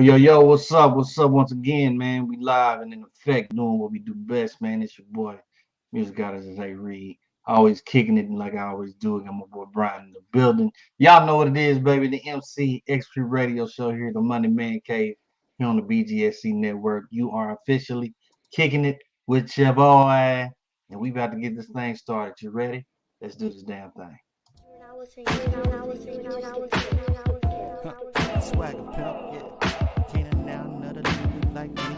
Yo, what's up? What's up once again, man? We live and in effect doing what we do best, man. It's your boy, Music God as I read. Always kicking it like I always do. I got my boy Brian in the building. Y'all know what it is, baby. The MC X3 Radio Show here, the Money Man Cave, here on the BGSC Network. You are officially kicking it with your boy. And we about to get this thing started. You ready? Let's do this damn thing. Swagger pimp, yeah. Can't now another nigga like me.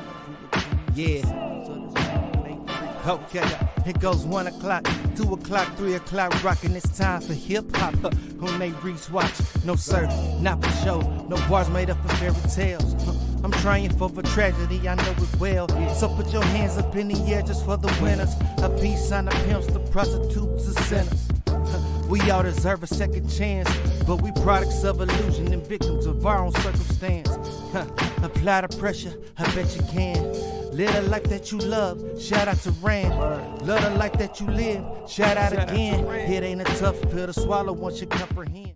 Yeah. Okay, it goes 1 o'clock, 2 o'clock, 3 o'clock, rockin'. It's time for hip hop. On they reach watch, no sir, not for show. No bars made up of fairy tales. I'm trying for a tragedy, I know it well. So put your hands up in the air just for the winners. A peace sign, the pimps, the prostitutes, the sinners. We all deserve a second chance, but we products of illusion and victims of our own circumstance. Apply the pressure, I bet you can. Live the life that you love, shout out to Rand. Love the life that you live, shout out again. It ain't a tough pill to swallow once you comprehend.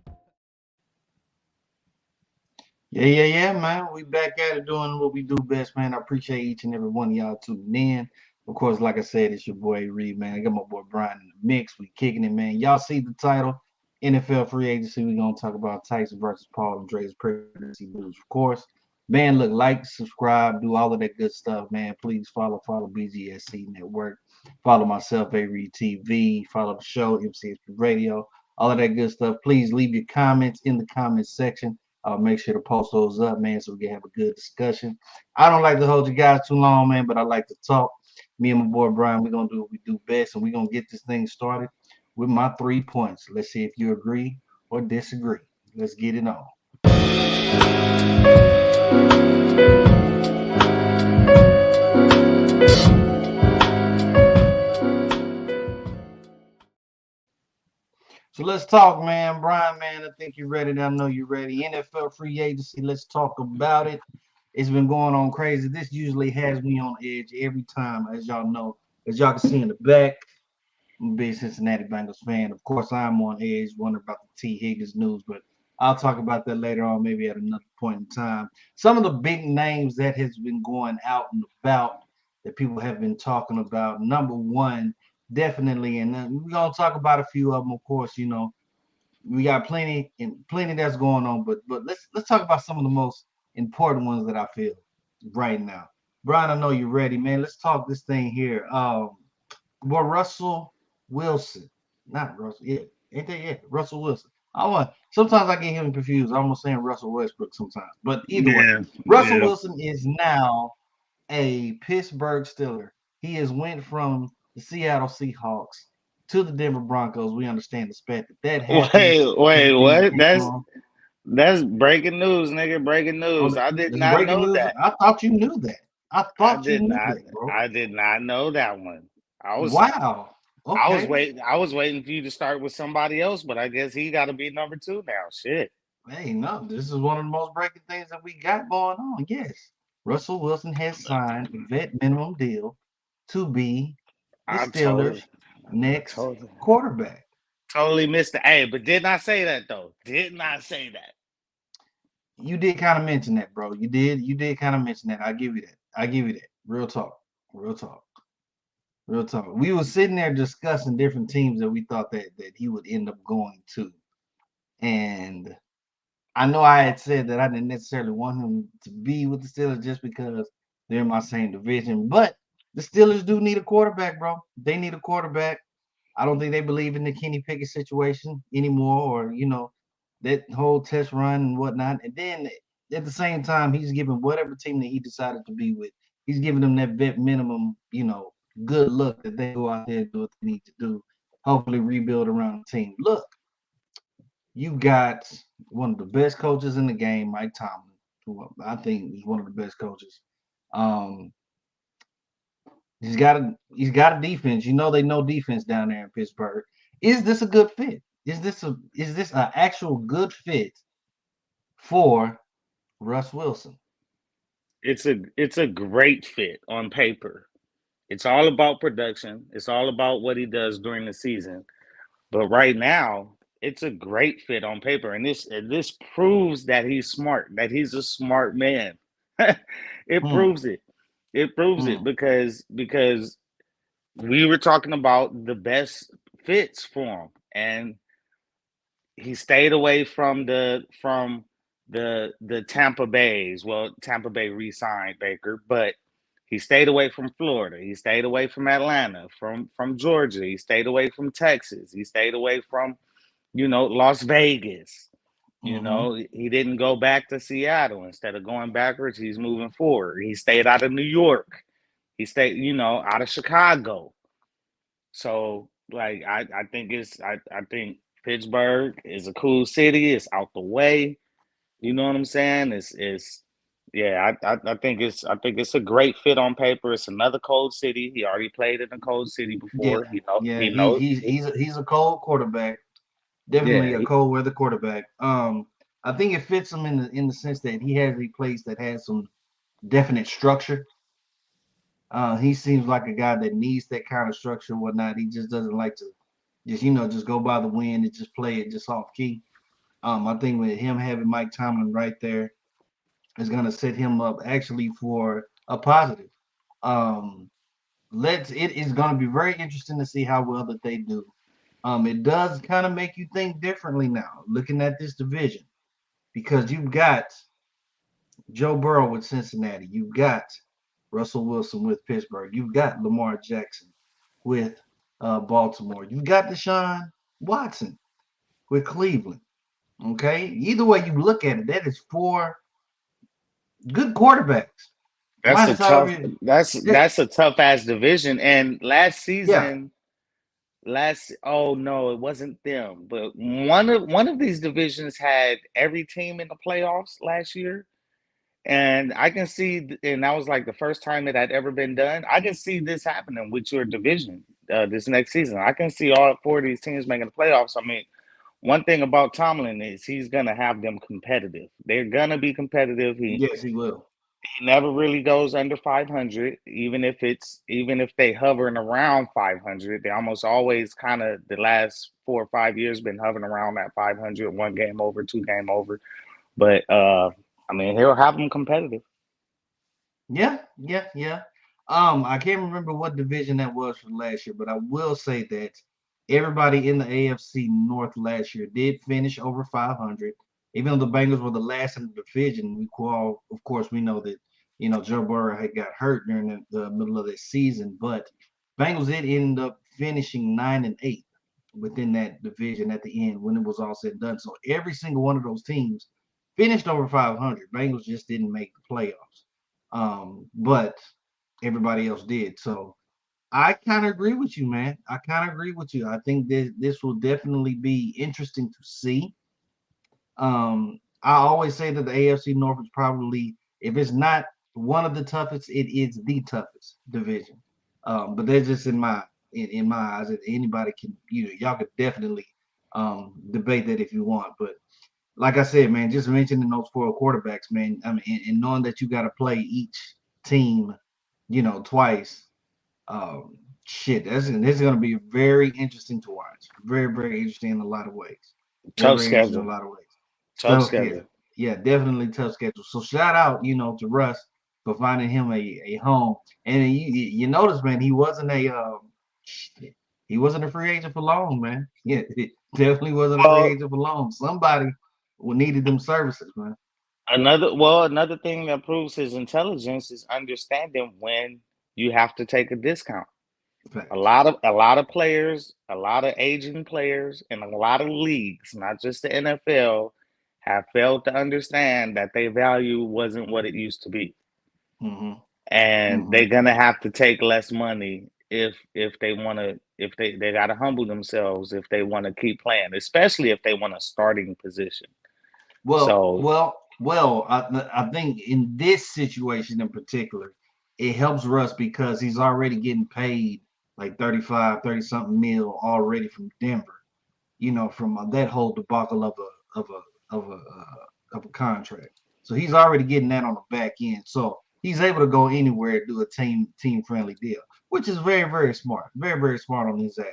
Yeah, man. We back at it doing what we do best, man. I appreciate each and every one of y'all tuning in. Of course, like I said, it's your boy Reed, man. I got my boy Brian in the mix. We kicking it, man. Y'all see the title, NFL free agency. We're gonna talk about Tyson versus Paul and Draya's pregnancy news, of course. Man, look, like, subscribe, do all of that good stuff, man. Please follow BGSC Network. Follow myself, Reed TV. Follow the show, MCSP Radio. All of that good stuff. Please leave your comments in the comments section. Make sure to post those up, man, so we can have a good discussion. I don't like to hold you guys too long, man, but I like to talk. Me and my boy Brian, we're gonna do what we do best, and we're gonna get this thing started with my 3 points. Let's see if you agree or disagree. Let's get it on. So let's talk, man. Brian, man, I think you're ready. I know you're ready. NFL free agency, let's talk about it. It's been going on crazy. This usually has me on edge every time, as y'all know. As y'all can see in the back, I'm a big Cincinnati Bengals fan. Of course, I'm on edge, wondering about the T. Higgins news, but I'll talk about that later on, maybe at another point in time. Some of the big names that has been going out and about that people have been talking about. Number one, definitely, and we're gonna talk about a few of them. Of course, we got plenty that's going on, but let's talk about some of the most important ones that I feel right now. Brian, I know you're ready, man. Let's talk this thing here. Well, Russell Wilson, not Russell, yeah, ain't that yeah, Russell Wilson. Sometimes I get him confused. I'm almost saying Russell Westbrook sometimes, but either way, Russell Wilson is now a Pittsburgh Steeler. He has went from the Seattle Seahawks to the Denver Broncos. We understand the spat that happened. Wait, Everything what? came on. That's breaking news, nigga. Breaking Oh, news. I did it's not breaking know news. that. I thought you knew that. I I thought you did knew not. that, bro. I did not know that one. I was Wow. I was Okay. waiting. I was waiting for you to start with somebody else, but I guess he got to be number two now. Shit. Hey, no, this is one of the most breaking things that we got going on. Yes. Russell Wilson has signed a vet minimum deal to be the I Steelers' totally, I next totally, quarterback. totally missed it. Hey, but did not say that though. Did not say that. You did kind of mention that, bro. You did kind of mention that. I give you that. I give you that. Real talk. Real talk. Real talk. We were sitting there discussing different teams that we thought that he would end up going to. And I know I had said that I didn't necessarily want him to be with the Steelers just because they're in my same division. But the Steelers do need a quarterback, bro. They need a quarterback. I don't think they believe in the Kenny Pickett situation anymore, or that whole test run and whatnot. And then at the same time, he's giving whatever team that he decided to be with, he's giving them that vet minimum, good look that they go out there and do what they need to do. Hopefully, rebuild around the team. Look, you got one of the best coaches in the game, Mike Tomlin, who I think is one of the best coaches. Um, he's got a defense. They know defense down there in Pittsburgh. Is this a good fit? Is this an actual good fit for Russ Wilson? It's a great fit on paper. It's all about production. It's all about what he does during the season. But right now, it's a great fit on paper, and this proves that he's smart, that he's a smart man. It Hmm. proves it. It proves it Hmm. because we were talking about the best fits for him, and he stayed away from the Tampa Bays. Well, Tampa Bay re-signed Baker, but he stayed away from Florida. He stayed away from Atlanta, from Georgia. He stayed away from Texas. He stayed away from Las Vegas. Hmm. He didn't go back to Seattle. Instead of going backwards, he's moving forward. He stayed out of New York. He stayed, out of Chicago. So like I think Pittsburgh is a cool city. It's out the way. You know what I'm saying? It's yeah, I think it's a great fit on paper. It's another cold city. He already played in a cold city Yeah. before. Yeah. He He knows. he's he's a, he's a cold quarterback. Definitely Yeah, a cold weather quarterback. I think it fits him in the sense that he has a place that has some definite structure. He seems like a guy that needs that kind of structure and whatnot. He just doesn't like to just go by the wind and just play it just off key. I think with him having Mike Tomlin right there is going to set him up actually for a positive. Um, it is going to be very interesting to see how well that they do. It does kind of make you think differently now, looking at this division, because you've got Joe Burrow with Cincinnati, you've got Russell Wilson with Pittsburgh, you've got Lamar Jackson with Baltimore, you've got Deshaun Watson with Cleveland. Okay, either way you look at it, that is four good quarterbacks. that's a Minus tough however, that's that, that's a tough ass division. And last yeah, season, last oh no, it wasn't them, but one of these divisions had every team in the playoffs last year. And I can see, and that was like the first time it had ever been done. I can see this happening with your division this next season. I can see all four of these teams making the playoffs. I mean, one thing about Tomlin is he's gonna have them competitive. They're gonna be competitive. yes, he will. He never really goes under 500, even if they hovering around 500. They almost always kind of the last 4 or 5 years been hovering around that 500, one game over, two game over. But I mean, he'll have them competitive. Yeah, yeah, yeah. I can't remember what division that was from last year, but I will say that everybody in the AFC North last year did finish over 500. Even though the Bengals were the last in the division, of course, we know that Joe Burrow had got hurt during the middle of the season, but Bengals did end up finishing 9-8 within that division at the end when it was all said and done. So every single one of those teams finished over 500. Bengals just didn't make the playoffs, but everybody else did. So I kind of agree with you, man. I kind of agree with you. I think this will definitely be interesting to see. I always say that the AFC North is probably, if it's not one of the toughest, it is the toughest division. But that's just in my eyes. That anybody can, y'all could definitely debate that if you want. But like I said, man, just mentioning those four quarterbacks, man. I mean, and knowing that you got to play each team, twice. Shit, this is going to be very interesting to watch. Very, very interesting in a lot of ways. Very, Tough very interesting in a schedule. lot of ways. Tough So yeah, schedule. yeah, definitely tough schedule. So shout out, to Russ for finding him a home. And you notice, man, shit, he wasn't a free agent for long, man. Yeah, he definitely wasn't a free Well, agent for long. Somebody needed them services, man. another thing that proves his intelligence is understanding when you have to take a discount. Facts. A lot of players, a lot of aging players, and a lot of leagues, not just the NFL, have failed to understand that their value wasn't what it used to be, Mm-hmm. and Mm-hmm. they're gonna have to take less money if they want to if they got to humble themselves if they want to keep playing, especially if they want a starting position. Well, So well, well. I think in this situation in particular, it helps Russ because he's already getting paid like 35, 30 something mil already from Denver. From that whole debacle of a contract. So he's already getting that on the back end. So he's able to go anywhere and do a team friendly deal, which is very, very smart. Very, very smart on his ass.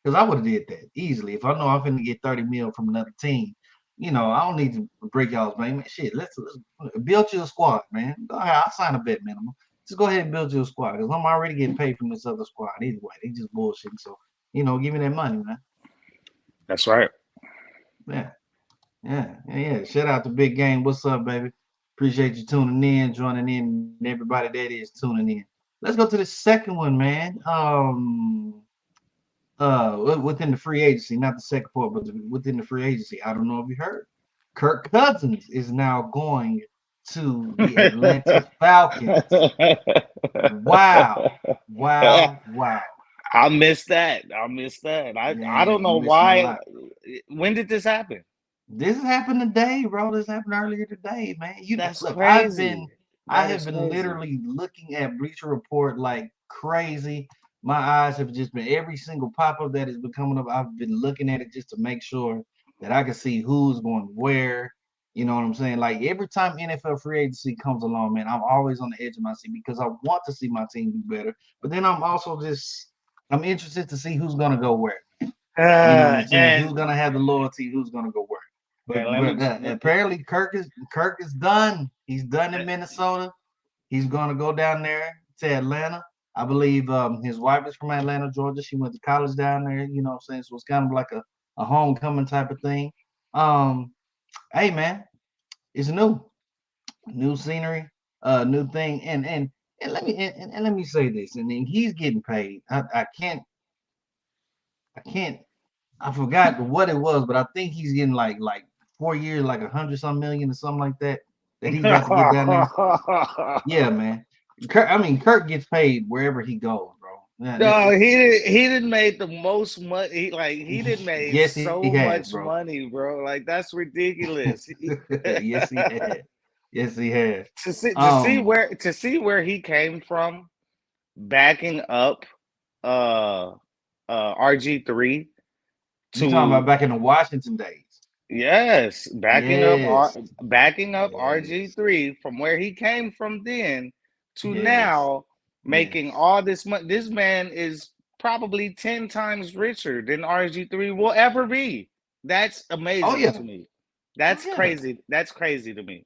Because I would have did that easily. If I know I'm finna get 30 mil from another team, I don't need to break y'all's bank, man. Shit, let's build you a squad, man. Go ahead, I'll sign a bet minimum. Just go ahead and build you a squad because I'm already getting paid from this other squad either way. They just bullshitting. So, give me that money, man. That's right. Yeah, yeah. Shout out to Big Game. What's up, baby? Appreciate you tuning in, joining in, and everybody that is tuning in. Let's go to the second one, man. Within the free agency, not the second part, but within the free agency. I don't know if you heard. Kirk Cousins is now going to the Atlanta Falcons. Wow. Wow. Wow. I missed that. I missed that. I Man, don't you know missing a why. lot. When did this happen? This happened today, bro. This happened earlier today, man. That's Look, I've crazy. been I That have is been crazy. literally looking at Bleacher Report like crazy. My eyes have just been every single pop-up that has been coming up. I've been looking at it just to make sure that I can see who's going where. You know what I'm saying? Like every time NFL free agency comes along, man, I'm always on the edge of my seat because I want to see my team do better. But then I'm interested to see who's gonna go where. You know what I'm saying? And Who's gonna have the loyalty? Who's gonna go where? and But apparently Kirk is done. He's done in Minnesota. He's gonna go down there to Atlanta. I believe his wife is from Atlanta, Georgia. She went to college down there. You know what I'm saying? So it's kind of like a homecoming type of thing. Um, hey man, it's new scenery, new thing, and let me say this, and then he's getting paid. I can't I forgot what it was, but I think he's getting like 4 years, like 100 some million or something like that. That he's about to get down there. Yeah, man. Kirk gets paid wherever he goes, bro. Yeah, no, he didn't make the most money. He didn't make yes, he so has, much bro. money, bro. Like that's ridiculous. Yes, he has. Yes, he has. To see Um, where he came from, backing up uh RG3 you talking about to back in the Washington days? yes, Yes, backing up yes, RG3 from where he came from then to yes, now making yes. all this money. This man is probably 10 times richer than RG3 will ever be. That's Oh amazing yeah, to me. oh That's yeah, crazy. That's crazy to me.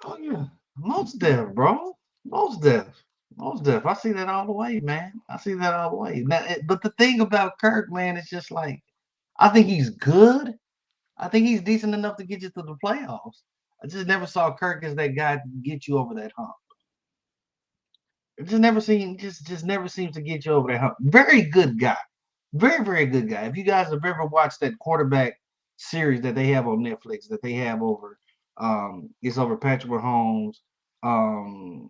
oh yeah. Most deaf, bro. Most deaf. Most deaf. I see that all the way, man. I see that all the way. Now, but the thing about Kirk, man, it's just like I think he's good. I think he's decent enough to get you to the playoffs. I just never saw Kirk as that guy to get you over that hump. It just never seems to get you over that hump. Very good guy. Very, very good guy. If you guys have ever watched that quarterback series that they have on Netflix, that they have over it's over Patrick Mahomes, um,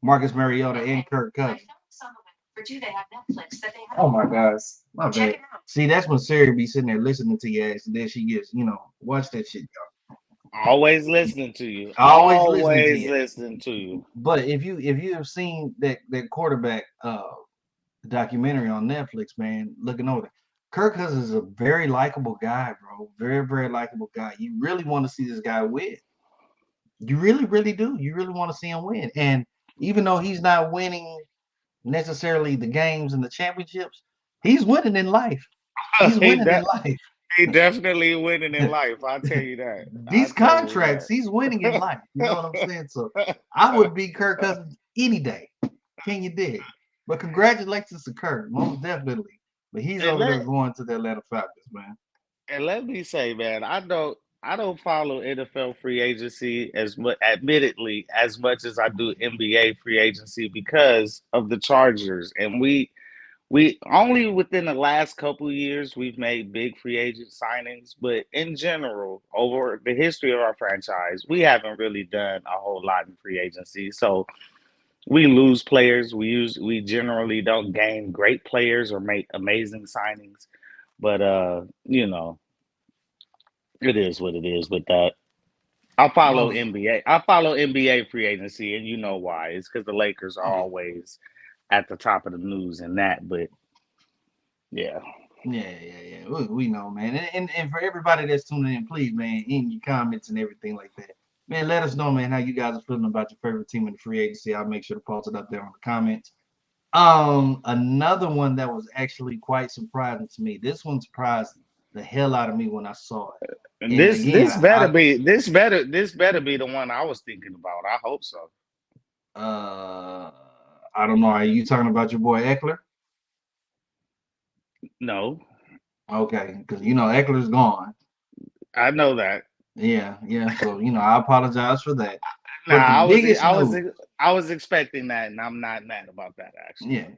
Marcus Mariota, and Kirk Cousins. Oh my gosh, my bad. See, that's when Siri be sitting there listening to your ass, and then she gets, watch that shit, Always listening to you. always listening to Always you. listening to you. But if you have seen that quarterback documentary on Netflix, man, looking over there, Kirk Cousins is a very likable guy, bro. Very, very likable guy. You really want to see this guy win. You really, really do. You really want to see him win. And even though he's not winning necessarily the games and the championships, he's winning in life. He's he, winning in de- life. he definitely winning in life. I tell you that. I These tell you contracts, he's winning in life. You know what I'm saying? So I that. would be Kirk Cousins any day. Can you dig? But congratulations to Kirk, most definitely. But he's and over there let going to the Atlanta Falcons, man. and let me say, man, I don't follow NFL free agency as much, admittedly, as much as I do NBA free agency because of the Chargers, and we only within the last couple of years we've made big free agent signings, but in general, over the history of our franchise, we haven't really done a whole lot in free agency. So we lose players. We generally don't gain great players or make amazing signings. But it is what it is with that. Most I follow NBA free agency, and you know why? It's because the Lakers are oh yeah. always at the top of the news and that. But yeah, Yeah. We know, man. And for everybody that's tuning in, please, man, in your comments and everything like that. Man, let us know, man, how you guys are feeling about your favorite team in the free agency. I'll make sure to post it up there on the comments. Another one that was actually quite surprising to me. This one surprised me. the hell out of me when I saw it. And And again, this better be the one I was thinking about. I hope so. uh, I don't know. Are you talking about your boy Eckler? No, Okay, because Eckler's gone. I know that. Yeah, yeah. So I apologize for that. Nah, But the biggest news, I was expecting that, and I'm not mad about that actually. yeah,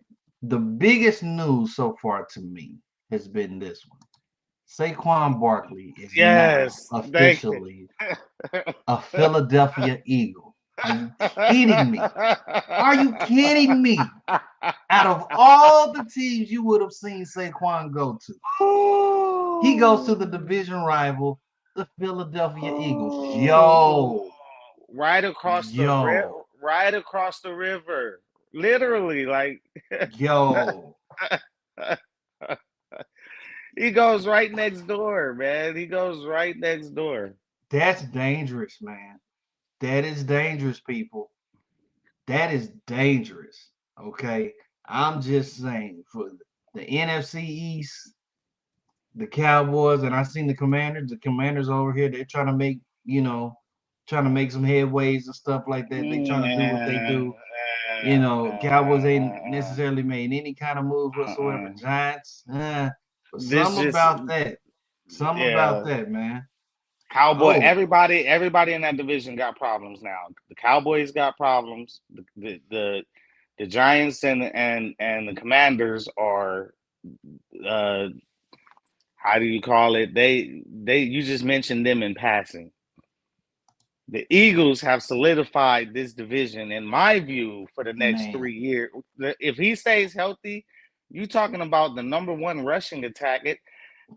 the biggest news so far to me has been this one. Saquon Barkley is now Yes, thank you. officially a Philadelphia Eagle. Are you kidding me? Are you kidding me? Out of all the teams you would have seen Saquon go to, he goes to the division rival, the Philadelphia Eagles. Yo, Right across yo, right across the river, literally, like yo. he goes right next door, man. He goes right next door. That's dangerous, man. That is dangerous, people. That is dangerous. Okay. I'm just saying for the NFC East, the Cowboys, and I seen the commanders over here, they're trying to trying to make some headways and stuff like that. They trying to do what they do. Cowboys ain't necessarily made any kind of moves whatsoever. Giants, but This some just, about that. Some about yeah. that, man. Cowboy, Oh, everybody in that division got problems now. The Cowboys got problems. The Giants and the Commanders are, uh, how do you call it? They you just mentioned them in passing. The Eagles have solidified this division, in my view, for the next man. 3 years. If he stays healthy, you talking about the number one rushing attack.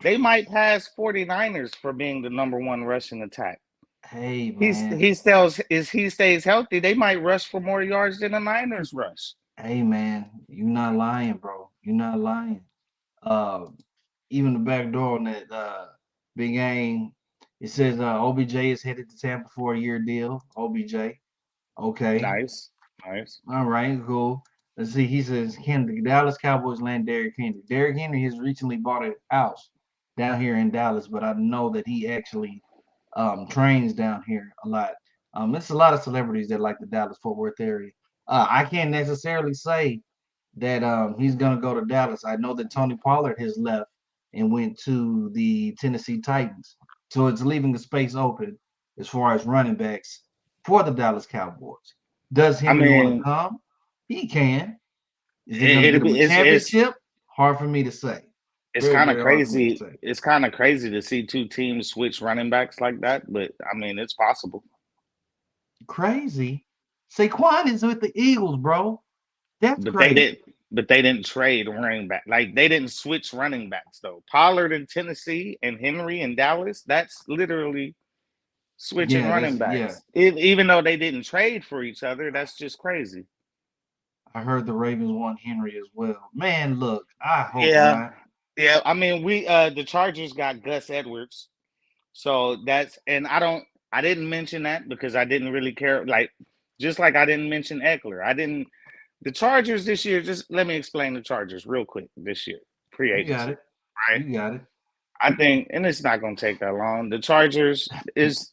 They might pass 49ers for being the number one rushing attack. Hey, man. He stays healthy, they might rush for more yards than the Niners rush. Hey, man. You're not lying, bro. You're not lying. Uh, even the back door on that big game, it says OBJ is headed to Tampa for a year deal. OBJ. Okay. Nice, nice. All right, cool. Let's see. He says, can the Dallas Cowboys land Derrick Henry? Derrick Henry has recently bought a house down here in Dallas, but I know that he actually trains down here a lot. It's a lot of celebrities that like the Dallas Fort Worth area. I can't necessarily say that he's gonna go to Dallas. I know that Tony Pollard has left and went to the Tennessee Titans, so it's leaving the space open as far as running backs for the Dallas Cowboys. Does I Henry want to mean, come? He can. Is it gonna it, get it'll him a be championship? Hard for me to say. it's Very, kind of very hard for me to crazy. say. It's kind of crazy to see two teams switch running backs like that, but I mean, it's possible. Crazy. Saquon is with the Eagles, bro. That's But they crazy. didn't. But they didn't trade running back. Like they didn't switch running backs though. Pollard in Tennessee and Henry in Dallas. That's literally switching Yeah, running yeah. backs. Even though they didn't trade for each other, that's just crazy. I heard the Ravens want Henry as well. Man, look, I hope Yeah, not. yeah. I mean, we the Chargers got Gus Edwards, so that's and I didn't mention that because I didn't really care. Like just like I didn't mention Eckler. I didn't. The Chargers this year. Just let me explain the Chargers real quick this year. Free You got agency, it. right? You got it. I think, and it's not going to take that long. The Chargers is,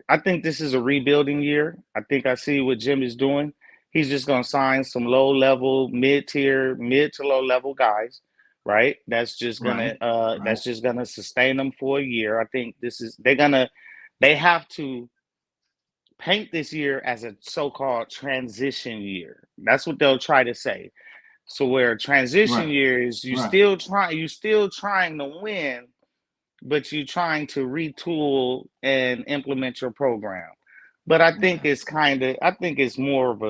I think this is a rebuilding year. I think I see what Jim is doing. He's just going to sign some low level, mid tier, mid to low level guys, right? Right. Right. That's just gonna sustain them for a year. I think they have to paint this year as a so-called transition year. That's what they'll try to say. So where transition Right. year is Right. you still trying to win, but you're trying to retool and implement your program. But Yeah. I think it's more of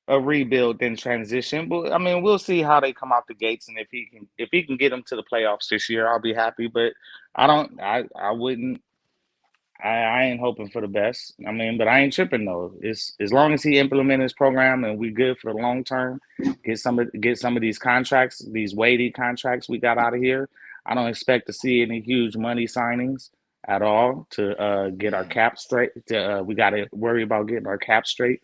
a rebuild than transition. But I mean, we'll see how they come out the gates, and if he can get them to the playoffs this year, I'll be happy. But I wouldn't. I ain't hoping for the best. I mean, but I ain't tripping though. It's as long as he implement his program and we good for the long term, get some of these contracts, these weighty contracts we got out of here. I don't expect to see any huge money signings at all to get our Yeah. cap straight. We got to worry about getting our cap straight.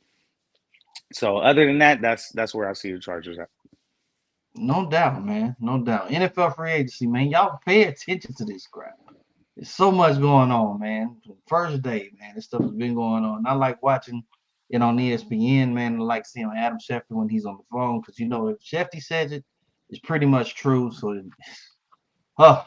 So other than that, that's where I see the Chargers at. No doubt, man. No doubt. NFL free agency, man. Y'all pay attention to this crap. There's so much going on, man. First day, man. This stuff has been going on. I like watching it on ESPN, man. I like seeing Adam Schefter when he's on the phone because you know if Shefty says it, it's pretty much true. So, huh,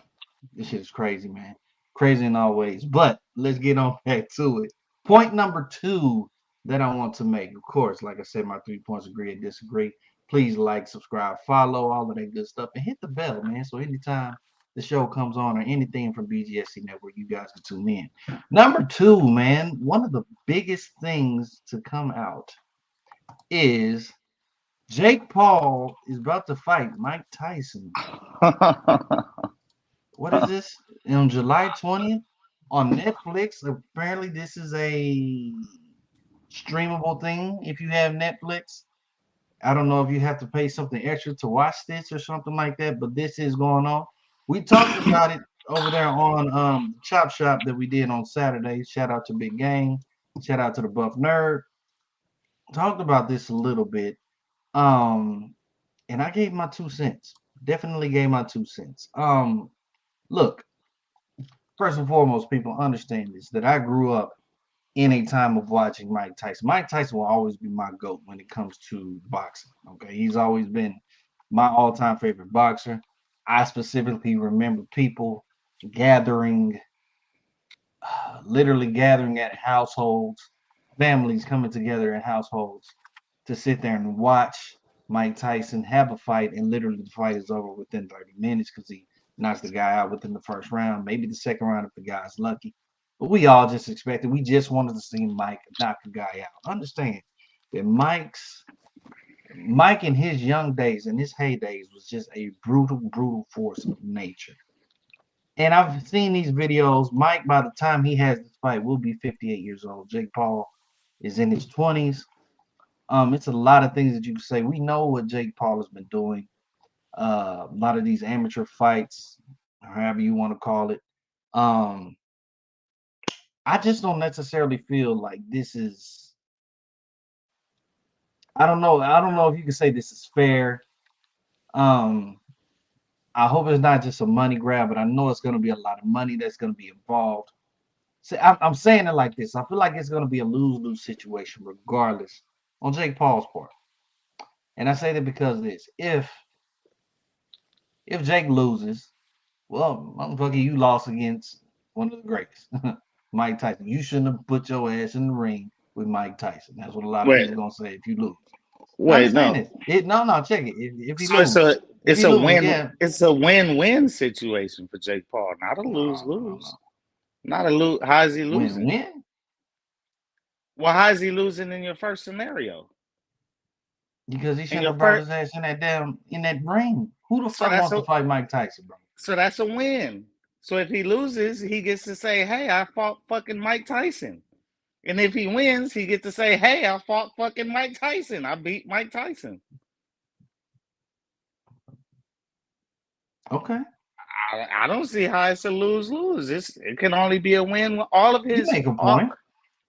this shit is crazy, man. Crazy in all ways. But let's get on back to it. Point number two that I want to make, of course, like I said, my 3 points agree and disagree. Please like, subscribe, follow, all of that good stuff, and hit the bell, man. So anytime the show comes on or anything from BGSC Network, you guys can tune in. Number two, man, one of the biggest things to come out is Jake Paul is about to fight Mike Tyson. What is this? On July 20th on Netflix. Apparently, this is a streamable thing if you have Netflix. I don't know if you have to pay something extra to watch this or something like that, but this is going on. We talked about it over there on Chop Shop that we did on Saturday. Shout out to Big Gang. Shout out to the Buff Nerd. Talked about this a little bit. Um, and I gave my 2 cents. Definitely gave my 2 cents. Look, first and foremost, people understand this that I grew up in a time of watching Mike Tyson. Mike Tyson will always be my GOAT when it comes to boxing. Okay. He's always been my all time favorite boxer. I specifically remember people gathering, literally gathering at households, families coming together in households to sit there and watch Mike Tyson have a fight, and literally the fight is over within 30 minutes because he knocks the guy out within the first round, maybe the second round if the guy's lucky. But we all just expected, we just wanted to see Mike knock a guy out. Understand that Mike in his young days, in his heydays, was just a brutal force of nature. And I've seen these videos. Mike, by the time he has this fight, will be 58 years old. Jake Paul is in his 20s. It's a lot of things that you can say. We know what Jake Paul has been doing. A lot of these amateur fights, however you want to call it. Um, I just don't necessarily feel like this is. I don't know. I don't know if you can say this is fair. Um, I hope it's not just a money grab, but I know it's going to be a lot of money that's going to be involved. See, I'm saying it like this. I feel like it's going to be a lose-lose situation, regardless, on Jake Paul's part. And I say that because of this: if Jake loses, well, motherfucker, you lost against one of the greatest, Mike Tyson. You shouldn't have put your ass in the ring with Mike Tyson. That's what a lot of Wait, people gonna say if you lose. wait, Understand no. this? No, check it. If he So it's a lose, if it's he a lose, win yeah. it's a win-win situation for Jake Paul, not a No. lose-lose. Not a lose. How is he Win losing? win Well, how is he losing in your first scenario? because he In shouldn't your have brought first, his ass in that ring. Who the so fuck that's wants to a fight Mike Tyson, bro? so that's a win. So if he loses, he gets to say, "Hey, I fought fucking Mike Tyson." And if he wins, he gets to say, "Hey, I fought fucking Mike Tyson. I beat Mike Tyson." Okay, I don't see how it's a lose lose. It can only be a win. All of you his make a point.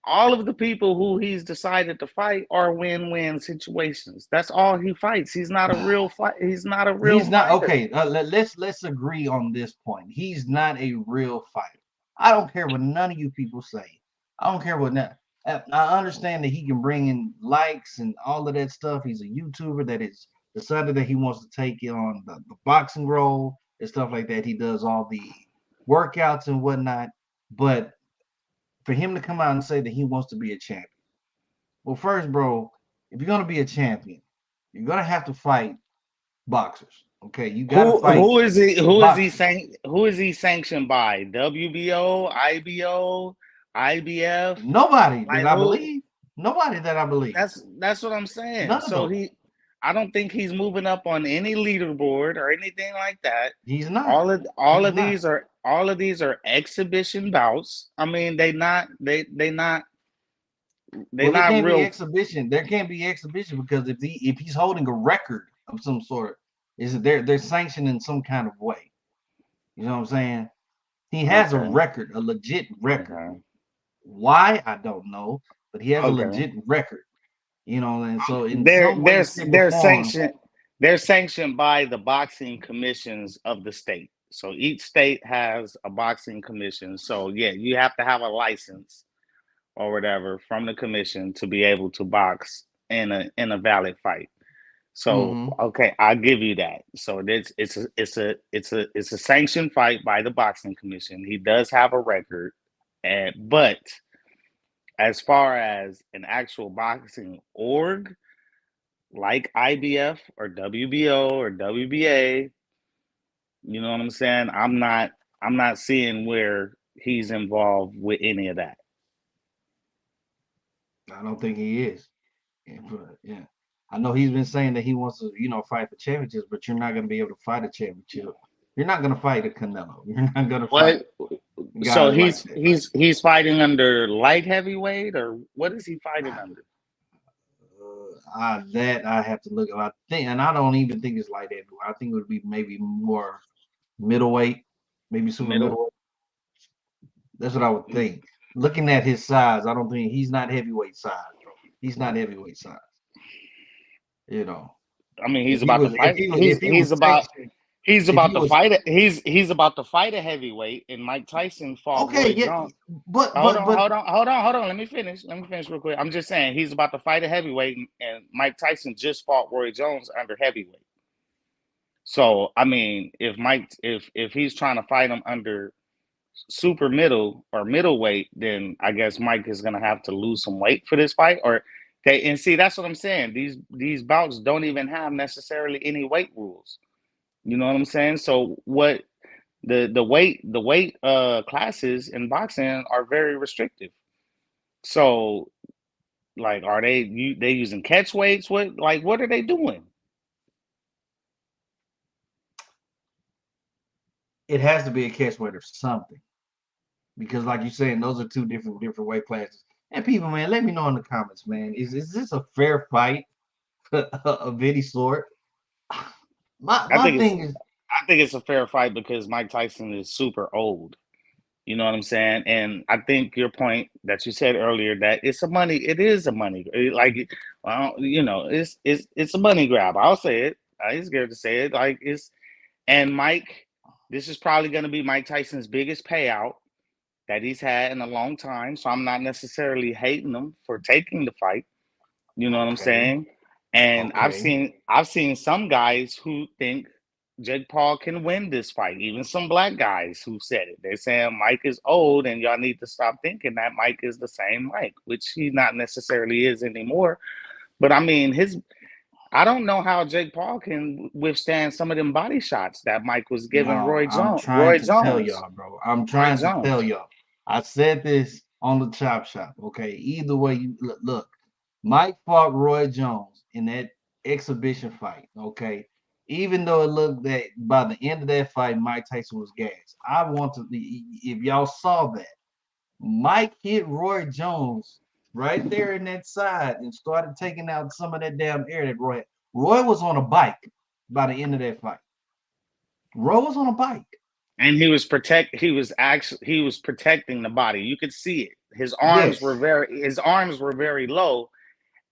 all of the people who he's decided to fight are win-win situations. That's all he fights. He's not a real fight. He's not a real He's not fighter. okay. Let's agree on this point. He's not a real fighter. I don't care what none of you people say. I don't care what none. I understand that he can bring in likes and all of that stuff. He's a YouTuber that has decided that he wants to take on the boxing role and stuff like that. He does all the workouts and whatnot. But for him to come out and say that he wants to be a champion, well, first, bro, if you're gonna be a champion, you're gonna have to fight boxers. Okay, you got to fight Who is he? boxers. Who is he sanctioned by? WBO, IBO, IBF? Nobody that Like I who? believe. Nobody that I believe. That's what I'm saying. None of So those. he, I don't think he's moving up on any leaderboard or anything like that. He's not. All He's of not. these are exhibition bouts. I mean, they Well, it not can't be real. exhibition. There can't be exhibition because if he's holding a record of some sort, is it they're sanctioned in some kind of way. You know what I'm saying? He has a Okay, record, a legit record. okay, Why I don't know, but he has a okay. legit record. You know, and so in They're some way, they're shape, or they're form, sanctioned. They're sanctioned by the boxing commissions of the state. So each state has a boxing commission. So yeah, you have to have a license or whatever from the commission to be able to box in a valid fight. So Mm-hmm. okay, I'll give you that. So it's a sanctioned fight by the boxing commission. He does have a record, and but as far as an actual boxing org like IBF or WBO or WBA, you know what I'm saying? I'm not seeing where he's involved with any of that. I don't think he is. Yeah, but yeah, I know he's been saying that he wants to, fight for championships, but you're not going to be able to fight a championship. You're not going to fight a Canelo. You're not going to fight What? So guys like he's that. he's he's fighting under light heavyweight, or what is he fighting under? That I have to look at. I think, and I don't even think it's like that. I think it would be maybe more middleweight, maybe super Middle. middleweight. That's what I would think. Looking at his size, I don't think he's not heavyweight size, bro. He's not heavyweight size. You know, I mean, if he's he about was, to if fight. he was, He's if he he's was about sanctioned, he's if about he to was fight it. He's about to fight a heavyweight, and Mike Tyson fought okay, Roy yeah, Jones. but Hold but on, but hold on, hold on, hold on. Let me finish. Let me finish real quick. I'm just saying he's about to fight a heavyweight, and Mike Tyson just fought Roy Jones under heavyweight. So I mean, if he's trying to fight him under super middle or middleweight, then I guess Mike is gonna have to lose some weight for this fight. Or they and see that's what I'm saying. These bouts don't even have necessarily any weight rules. You know what I'm saying? So what the weight classes in boxing are very restrictive. So like are they using catch weights? What are they doing? it has to be a catch weight or something because, like you're saying, those are two different weight classes. And people, man, let me know in the comments, man. Is this a fair fight of any sort? I My think it's thing is, I think it's a fair fight because Mike Tyson is super old. You know what I'm saying? And I think your point that you said earlier that it is a money, well, it's a money grab. I'll say it. I ain't scared to say it. And Mike, this is probably going to be Mike Tyson's biggest payout that he's had in a long time. So I'm not necessarily hating him for taking the fight. You know what I'm okay, saying? And I've okay. seen I've seen some guys who think Jake Paul can win this fight. Even some black guys who said it. They're saying Mike is old and y'all need to stop thinking that Mike is the same Mike, which he not necessarily is anymore. But I mean, his I don't know how Jake Paul can withstand some of them body shots that Mike was giving No, Roy I'm Jones. trying Roy to tell Jones. y'all, bro. I'm Roy trying to tell Jones. y'all. I said this on the Chop Shop. Okay, either way, you look. Mike fought Roy Jones in that exhibition fight. Okay, even though it looked that by the end of that fight, Mike Tyson was gassed. I want to. If y'all saw that, Mike hit Roy Jones right there in that side and started taking out some of that damn air that Roy. Roy was on a bike by the end of that fight. Roy was on a bike. And he was protecting the body. You could see it. Yes, His arms were very low,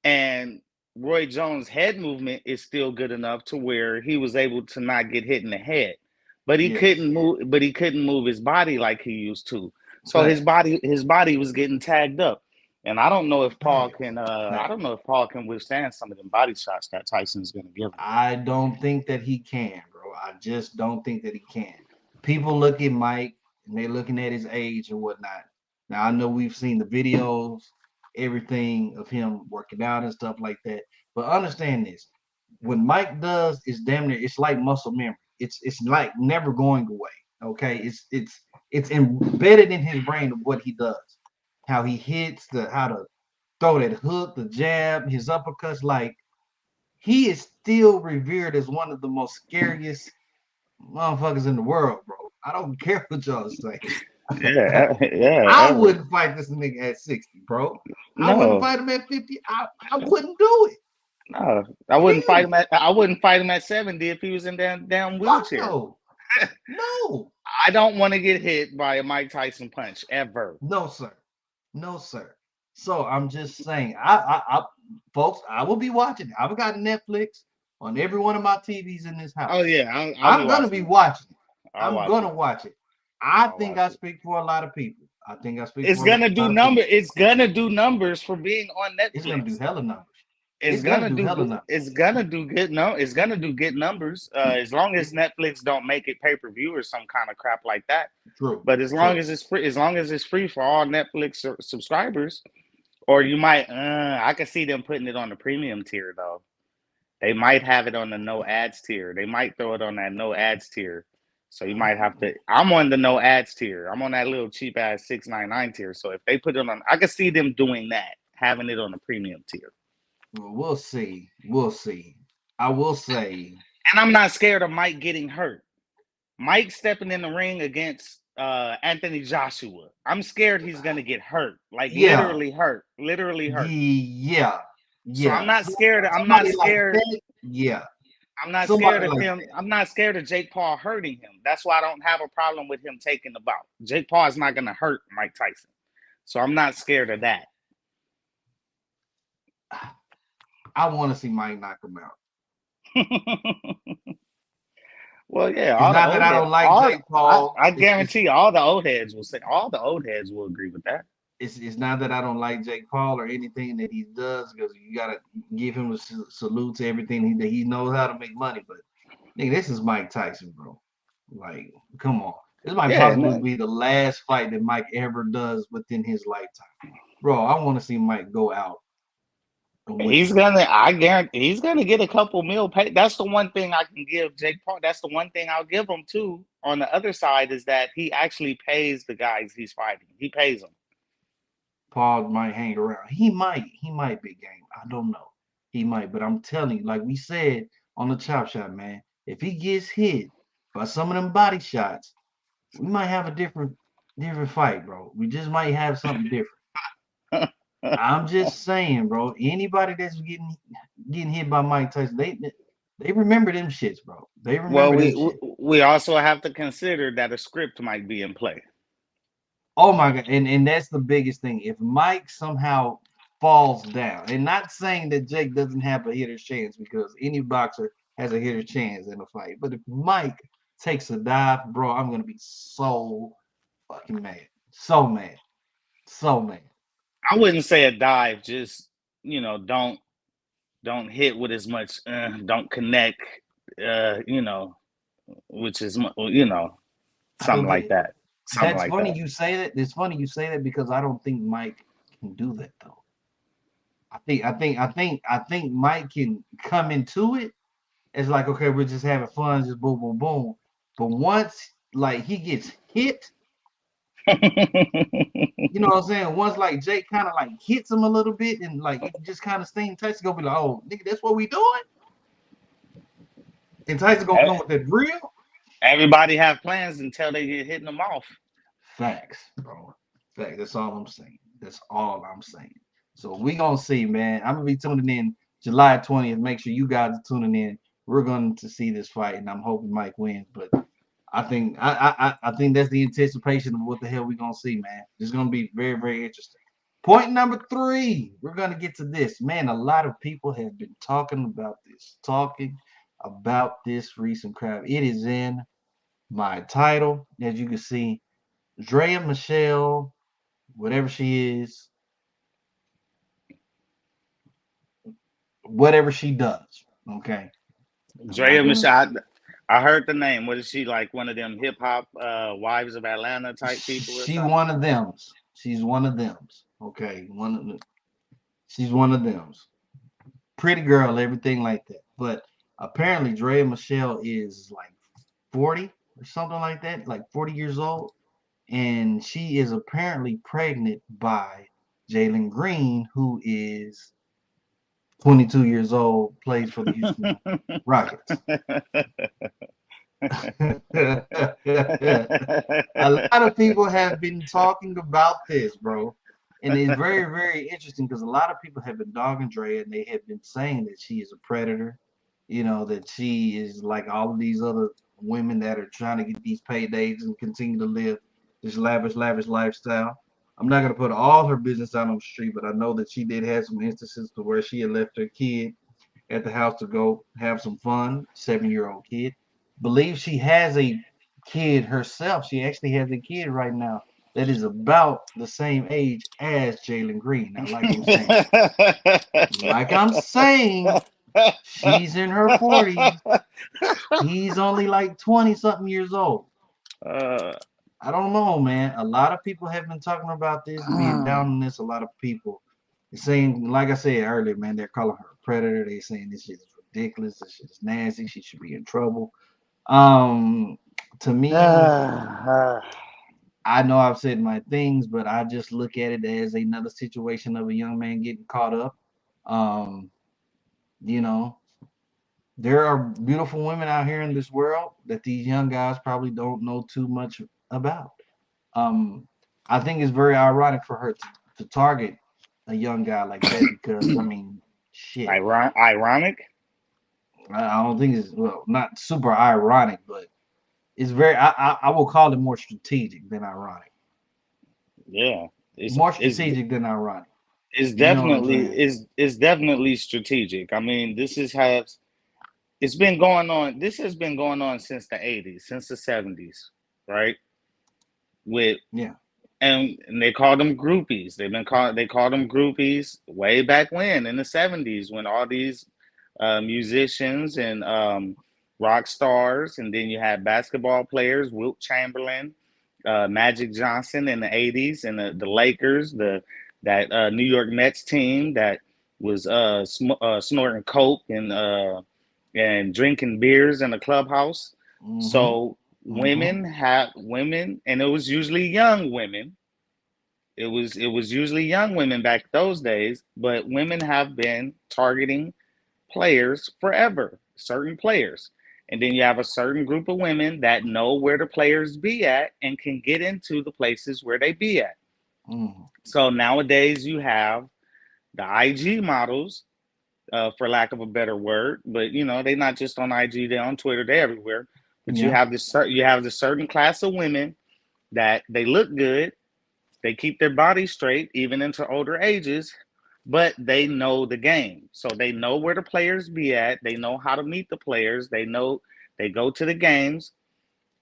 and Roy Jones' head movement is still good enough to where he was able to not get hit in the head. yes. But he couldn't move his body like he used to. So Facts, his body was getting tagged up. And facts, I don't facts. know if Paul can withstand some of them body shots that Tyson's gonna give him. I don't think that he can, bro. I just don't think that he can. People look at Mike and they're looking at his age and whatnot. Now I know we've seen the videos, everything of him working out and stuff like that. But understand this: when Mike does, it's damn near it's like muscle memory. It's like never going away. Okay, it's embedded in his brain of what he does, how he hits, the how to throw that hook, the jab, his uppercuts. Like he is still revered as one of the most scariest motherfuckers in the world, bro. I don't care what y'all say. Yeah, I ever. wouldn't fight this nigga at 60, bro. I wouldn't No, fight him at 50. I wouldn't do it. no. Period. I wouldn't fight him at 70 if he was in that damn Fuck wheelchair. no. No. I don't want to get hit by a Mike Tyson punch ever. No, sir. No, sir. So I'm just saying, I folks, I will be watching. I've got Netflix. on every one of my TVs in this Oh house. yeah, I'll be I'm gonna be watching it. watching it. I'll I'm watch gonna it. watch it. I I'll think watch I it. speak for a lot of people. I think I speak It's for a gonna do lot of people. number. It's gonna do numbers for being on It's gonna do Netflix. hella numbers. It's It's gonna gonna do do hella good. numbers. It's gonna do good. No, it's gonna do good numbers. As long It, as Netflix don't make it pay per view or some kind of crap like that. true, But as long true. as it's free, as long as it's free for all Netflix subscribers, or you might, I can see them putting it on the premium tier though. They might have it on the no ads tier. They might throw it on that no ads tier. So you might have to. I'm on the no ads tier. I'm on that little cheap ass 699 tier. So if they put it on, I can see them doing that, having it on the premium tier. Well, we'll see. We'll see. I will say, And I'm not scared of Mike getting hurt. Mike stepping in the ring against Anthony Joshua. I'm scared he's gonna get hurt, like yeah, literally hurt. yeah, So I'm yeah. not scared. I'm not Somebody like scared. that, yeah. I'm not Somebody scared of like him. that. I'm not scared of Jake Paul hurting him. That's why I don't have a problem with him taking the bout. Jake Paul is not gonna hurt Mike Tyson, so I'm not scared of that. I want to see Mike knock him out. Well, yeah, It's all the not that old I heads, don't like Jake Paul. I It's guarantee all the old heads will say, all the old heads will agree with that. it's not that I don't like Jake Paul or anything that he does, because you gotta give him a salute to everything he knows how to make money. But nigga, this is Mike Tyson, bro. Like, come on. This might Yeah, possibly no, be the last fight that Mike ever does within his lifetime. Bro, I want to see Mike go out and win. he's gonna. I guarantee he's gonna get a couple mil pay. That's the one thing I can give Jake Paul. That's the one thing I'll give him too. On the other side is that he actually pays the guys he's fighting. He pays them. Paul might hang around. He might be game. I don't know. He might, but I'm telling you, like we said on the chop shot, man, if he gets hit by some of them body shots, we might have a different fight, bro. We just might have something different. I'm just saying, bro. Anybody that's getting hit by Mike Tyson, they remember them shits, bro. They Well, remember them shits. we also have to consider that a script might be in play. Oh my god, and that's the biggest thing. If Mike somehow falls down, and not saying that Jake doesn't have a hitter's chance, because any boxer has a hitter's chance in a fight, but if Mike takes a dive, bro, I'm gonna be so fucking mad, so mad, so mad. I wouldn't say a dive. Just don't hit with as much. Don't connect. You know, which is I something don't like think that. Something that's like funny that. you say that. It's funny you say that because I don't think Mike can do that though. I think Mike can come into it. It's like, okay, we're just having fun, just boom, boom, boom. But once like he gets hit, you know what I'm saying? Once like Jake kind of like hits him a little bit and like it just kind of stings, Tyson gonna be like, oh nigga, that's what we doing? And Tyson gonna come with that real Everybody have plans until they get hitting them off. facts, bro. Facts. That's all I'm saying. That's all I'm saying. So we gonna see, man. I'm gonna be tuning in July 20th. Make sure you guys are tuning in. We're going to see this fight, and I'm hoping Mike wins. But I think that's the anticipation of what the hell we're gonna see, man. It's gonna be very, very interesting. Point number 3. We're gonna get to this. Man, a lot of people have been talking about this recent crowd. It is in my title. As you can see, Draya Michelle, whatever she is, whatever she does. Okay. I'm not Drea gonna Michelle. I heard the name. What is she like? One of them hip hop wives of Atlanta type people or she something? one of them. She's one of them. Okay. She's one of them. Pretty girl, everything like that. But apparently Dre Michelle is like 40 or something like that, like 40 years old. And she is apparently pregnant by Jalen Green, who is 22 years old, plays for the Houston Rockets. A lot of people have been talking about this, bro. And it's very, very interesting because a lot of people have been dogging Dre and they have been saying that she is a predator, that she is like all of these other women that are trying to get these paydays and continue to live this lavish, lavish lifestyle. I'm not going to put all her business out on the street, but I know that she did have some instances to where she had left her kid at the house to go have some fun. 7-year-old kid. Believe she has a kid herself. She actually has a kid right now that is about the same age as Jalen Green. Now, like I'm saying, she's in her 40s. He's only like 20 something years old. uh, I don't know, man. A lot of people have been talking about this, being down on this. A lot of people saying, like I said earlier, man, they're calling her a predator. They're saying this shit is ridiculous. This shit is nasty. She should be in trouble. Um, to me, I know I've said my things, but I just look at it as another situation of a young man getting caught up. Um, you know, there are beautiful women out here in this world that these young guys probably don't know too much about. Um, I think it's very ironic for her to target a young guy like that because I mean, shit. ironic. I don't think it's well, not super ironic, but it's very. I will call it more strategic than ironic. Yeah, More it's strategic than ironic. it's You know what I'm definitely saying? is definitely strategic. I mean, it's been going on. This has been going on since the '80s, since the '70s, right? With Yeah. and they call them groupies. They called them groupies way back when in the '70s when all these musicians and rock stars, and then you had basketball players, Wilt Chamberlain, Magic Johnson in the '80s, and the Lakers, the that New York Mets team that was snorting coke and drinking beers in the clubhouse. Mm-hmm. So Mm-hmm. women, and it was usually young women. It was usually young women back those days, but women have been targeting players forever, certain players. And then you have a certain group of women that know where the players be at and can get into the places where they be at. Mm-hmm. So nowadays you have the IG models, for lack of a better word, but they're not just on IG, they're on Twitter, they're everywhere. But Yeah. you have this certain class of women that they look good, they keep their body straight even into older ages, but they know the game. So they know where the players be at. They know how to meet the players. They know they go to the games.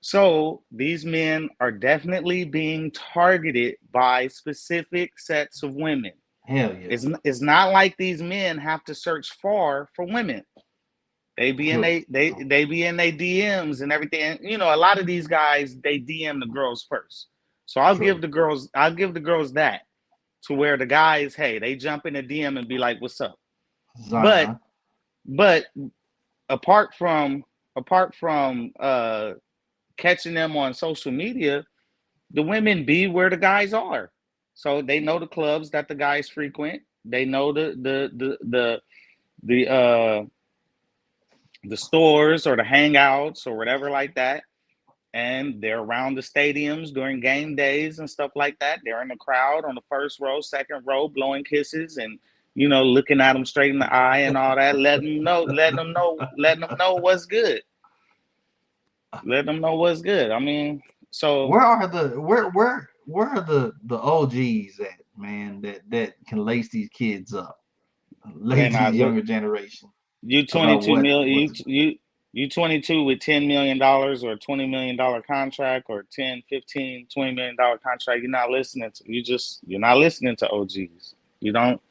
So these men are definitely being targeted by specific sets of women. Hell yeah. It's not like these men have to search far for women. They be in True. they be in their DMs and everything. A lot of these guys they DM the girls first. So True. I'll give the girls that to where the guys, hey, they jump in the DM and be like, "What's up?" But Zion. but apart from apart from catching them on social media, the women be where the guys are. So they know the clubs that the guys frequent. They know the the stores or the hangouts or whatever like that. And they're around the stadiums during game days and stuff like that. They're in the crowd on the first row, second row, blowing kisses and looking at them straight in the eye and all that, letting them know what's good, letting them know what's good. I mean, so Where are the where are the OGs at, man, that can lace these kids up, they're lace these not look. younger generation You about 22 mil, what's you 22 with $10 million or $20 million contract or 10, 15, $20 million contract. You're not listening to OGs. You don't.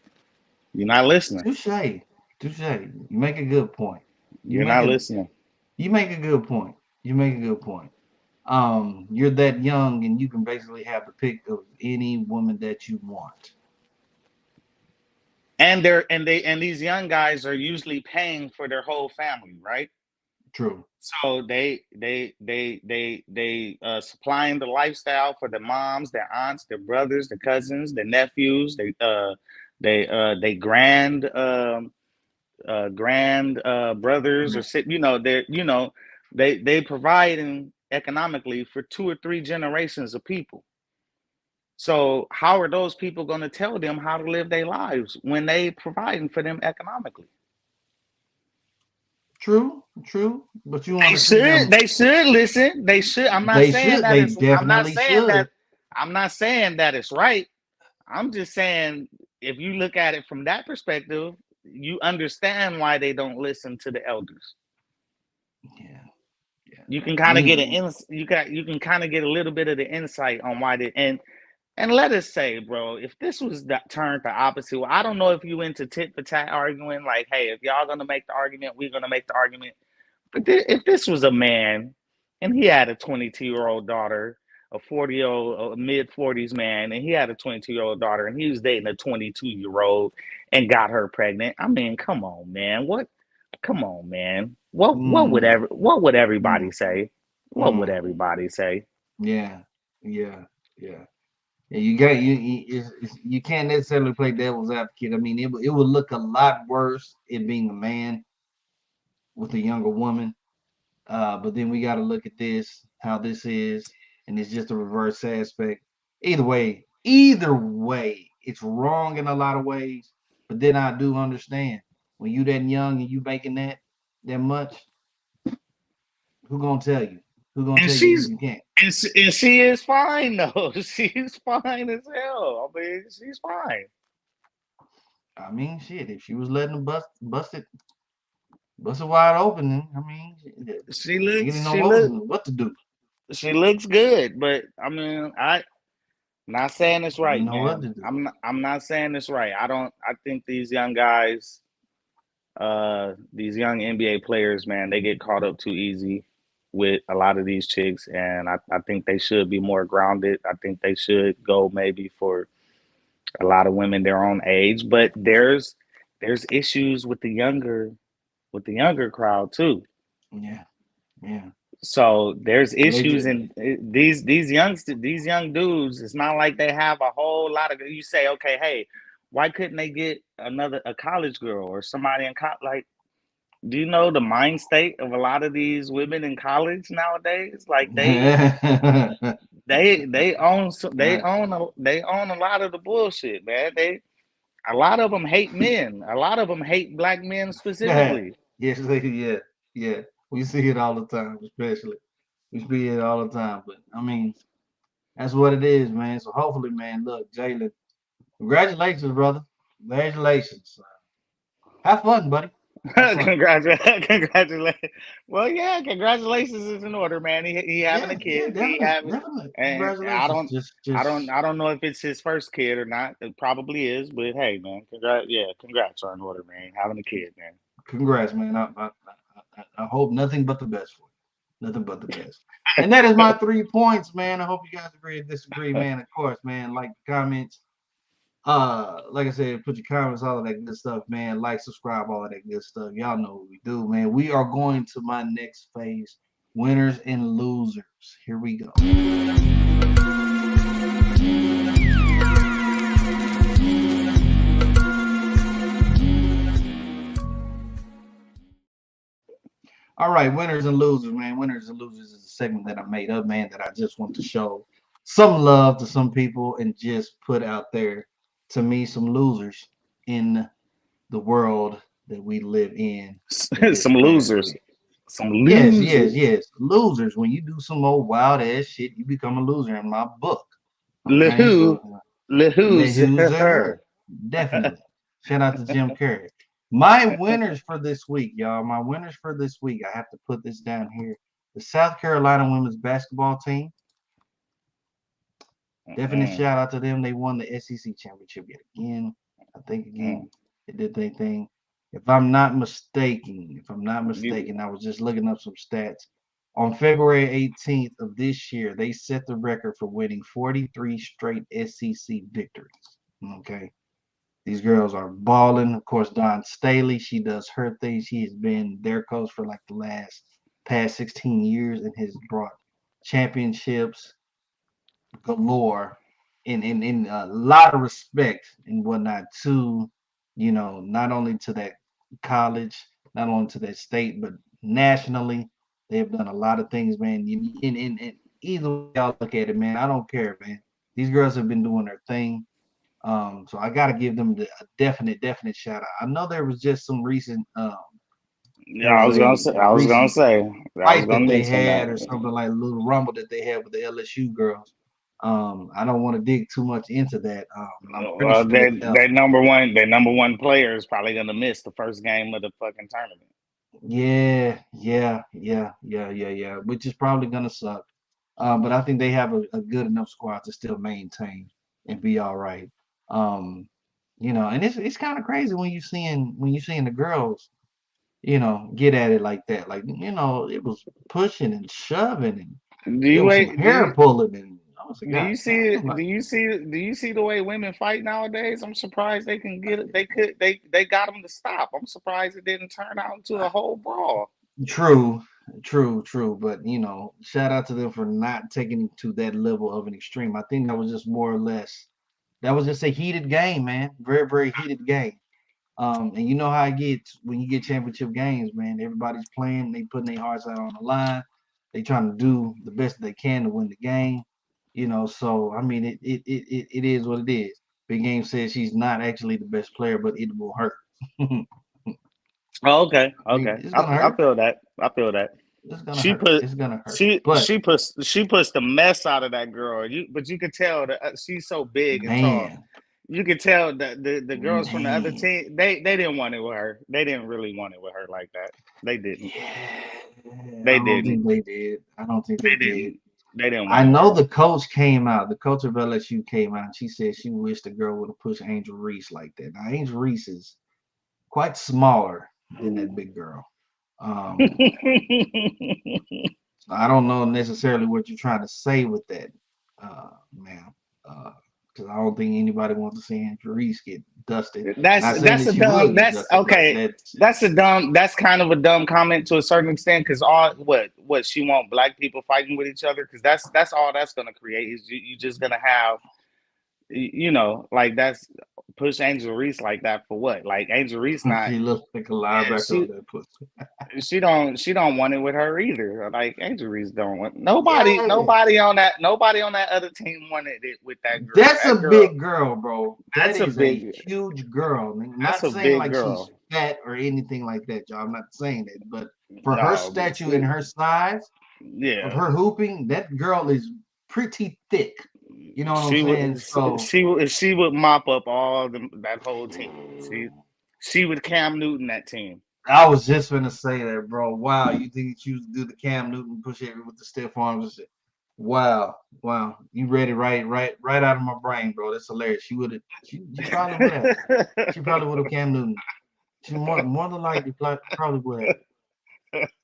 You're not listening. touche, touche. You make a good point. You You're make not a listening. you make a good point. You make a good point. You're that young and you can basically have the pick of any woman that you want. And these young guys are usually paying for their whole family, right? True. So they supplying the lifestyle for their moms, their aunts, their brothers, their cousins, their nephews, they grand brothers or they providing economically for two or three generations of people. So how are those people going to tell them how to live their lives when they providing for them economically? True. True. But you want They to see should. them. They should listen. They should. They should. They definitely should. I'm not saying that it's right. I'm just saying if you look at it from that perspective, you understand why they don't listen to the elders. Yeah, yeah. You can kind of get You, you can kind of get a little bit of the insight on why they and let us say, bro, if this was turned the opposite, well, I don't know if you into tit for tat arguing, like, hey, if y'all gonna make the argument, we're gonna make the argument. But if this was a man and he had a 22-year-old daughter, a 40-year-old, a mid 40s man, and he had a 22-year-old daughter, and he was dating a 22-year-old and got her pregnant. I mean, come on, man. What? Come on, man. mm, What would everybody mm, say? What would mm. everybody say? Yeah, yeah, yeah. Yeah, you got you can't necessarily play devil's advocate. I mean, it would look a lot worse it being a man with a younger woman. But then we got to look at this, how this is, and it's just a reverse aspect. Either way, it's wrong in a lot of ways. But then I do understand when you that young and you making that much, who gonna tell you? Who gonna And tell you you can't? and she is fine though. She's fine as hell. I mean, she's fine. I mean, shit. If she was letting them bust it wide open, then I mean, She nigga looks didn't know she look what to do. she looks good, but I mean, not saying it's Didn't right, know what man. to do. I'm not saying it's right. I think these young guys, these young NBA players, man, they get caught up too easy with a lot of these chicks, and I think they should be more grounded. I think they should go maybe for a lot of women their own age, but there's issues with the younger crowd too. Yeah, yeah. So there's They issues just in these young dudes. It's not like they have a whole lot of. You say, okay, hey, why couldn't they get a college girl or somebody in like? Do you know the mind state of a lot of these women in college nowadays? Like right. they own a lot of the bullshit, man. They a lot of them hate men. A lot of them hate black men Yeah, specifically. yes, yeah, yeah. We see it all the time, especially. We see it all the time. But I mean, that's what it is, man. So hopefully, man, look, Jalen, congratulations, brother. Congratulations. Have fun, buddy. Have fun. Congratulations. Well, yeah, congratulations is in order, man. He having a Yeah, yeah, kid. He definitely, having, definitely. and Congratulations. I don't know if it's his first kid or not. It probably is, but hey, man, congrats are in order, man. Having a kid, man. congrats, man. I hope nothing but the best for you. Nothing but the best. And that is my 3 points, man. I hope you guys agree or disagree, man. Of course, man. Like comments. Like I said, put your comments, all of that good stuff, man. Like, subscribe, all of that good stuff. Y'all know what we do, man. We are going to my next phase, winners and losers. Here we go. All right, winners and losers, man. Winners and losers is a segment that I made up, man, that I just want to show some love to some people and just put out there to me some losers in the world that we live in this Some past losers. week. Some Yes, yes, losers. yes. Losers. When you do some old wild ass shit, you become a loser in my book. Okay, Lehu. so Lehu's Lehuzer, her. definitely. Shout out to Jim Carrey. My winners for this week, y'all. My winners for this week. I have to put this down here. The South Carolina women's basketball team. Definite Mm-mm, shout out to them. They won the SEC championship yet again. I think mm. again they did their thing. If I'm not You, mistaken, I was just looking up some stats. On February 18th of this year, they set the record for winning 43 straight SEC victories. Okay. These girls are balling. Of course, Dawn Staley, she does her thing. She has been their coach for like the past 16 years and has brought championships galore in a lot of respect and whatnot to, not only to that college, not only to that state, but nationally. They have done a lot of things, man. In either way y'all look at it, man, I don't care, man. These girls have been doing their thing. So I got to give them a definite shout out. I know there was just some recent, yeah, there was a I was gonna recent say, I was fight gonna that they mention had that. or something like a little rumble that they had with the LSU girls. I don't want to dig too much into that, but I'm pretty Well, sure they have. their number one player is probably gonna miss the first game of the fucking tournament. Yeah, which is probably gonna suck. But I think they have a good enough squad to still maintain and be all right. Um, and it's kind of crazy when you seeing the girls, get at it like that. Like, it was pushing and shoving and Do there you was some wait? hair pulling and I was like, Do God you see damn, it? like, Do you see the way women fight nowadays? I'm surprised they can get it. They got them to stop. I'm surprised it didn't turn out into a whole brawl. true, true. But shout out to them for not taking it to that level of an extreme. I think that was just more or less that was just a heated game, man. Very, very heated game. And you know how it gets when you get championship games, man. Everybody's playing, they putting their hearts out on the line. They trying to do the best they can to win the game. So I mean it is what it is. Big Game says she's not actually the best player, but it will hurt. I Oh, okay, mean, okay. it's gonna I hurt. feel that. I feel that. It's gonna She hurt. put It's gonna hurt. But she puts the mess out of that girl. But you could tell that she's so big and tall. man, You could tell that the girls from the other man. team they didn't want it with her. They didn't really want it with her like that. They didn't. Yeah, They I don't didn't. think they did. I don't think they They did. didn't. They didn't I want it with know her. the coach came out. The coach of LSU came out and she said she wished the girl would have pushed Angel Reese like that. Now Angel Reese is quite smaller than that big girl. Um, so I don't know necessarily what you're trying to say with that, ma'am. Because I don't think anybody wants to see Angel Reese get dusted. Not saying That's that a she will dumb. get That's dusted, but okay. that's That's a dumb. That's kind of a dumb comment to a certain extent because all what she want black people fighting with each other because that's all that's gonna create is you just gonna have like that's push Angel Reese like that for what? Like Angel Reese not she looks like a yeah linebacker on that pussy. she don't want it with her either. Like Angel Reese don't want Yeah, nobody on that other team wanted it with that girl. that's a That girl big girl, bro. That that's a is a big huge girl. I'm that's not a saying big like she's girl. fat or anything like that, y'all. I'm not saying that, but for her No, but stature and her size of yeah. her hooping, that girl is pretty thick. You know what I'm She saying? would So she would mop up that whole team. She would Cam Newton that team. I was just gonna say that, bro. Wow, you think you do the Cam Newton push it with the stiff arms and shit? Wow, you read it right out of my brain, bro. That's hilarious. She probably would have. She probably would have Cam Newton. She more than likely probably would have.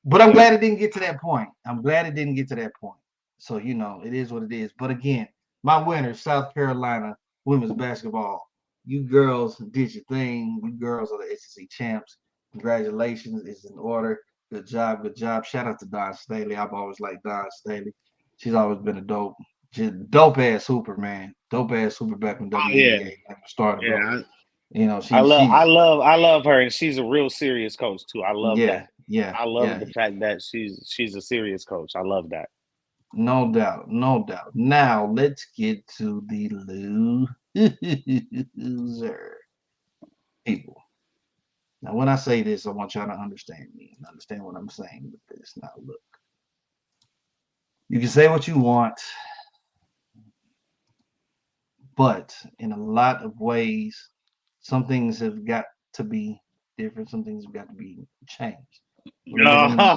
But I'm glad it didn't get to that point. I'm glad it didn't get to that point. So it is what it is. But again, my winner, South Carolina women's basketball. You girls did your thing. You girls are the SEC champs. Congratulations. It's in order. Good job. Good job. Shout out to Don Staley. I've always liked Don Staley. She's always been a dope ass hooper, man. Dope ass hooper back when Oh yeah, WNBA started, bro. yeah. She's I love her, and she's a real serious coach too. I love yeah, that. yeah, I love yeah. the fact that she's a serious coach. I love that. No doubt, no doubt. Now let's get to the loser people. Now, when I say this, I want y'all to understand me and understand what I'm saying with this. Now, look, you can say what you want, but in a lot of ways, some things have got to be different. Some things have got to be changed. We're living in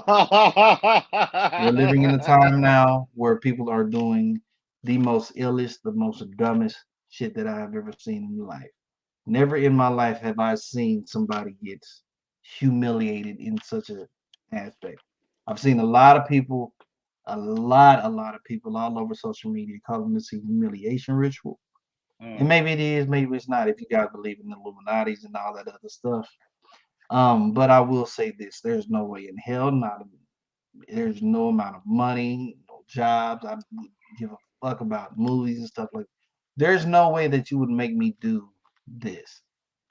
we're living in a time now where people are doing the most illest, the most dumbest shit that I have ever seen in life. Never in my life have I seen somebody get humiliated in such an aspect. I've seen a lot of people, a lot of people all over social media calling this a humiliation ritual. And Mm. maybe it is, maybe it's not. If you guys believe in the Illuminati's and all that other stuff, but I will say this: there's no way in hell, there's no amount of money, no jobs. I would give a fuck about movies and stuff like. There's no way that you would make me do this.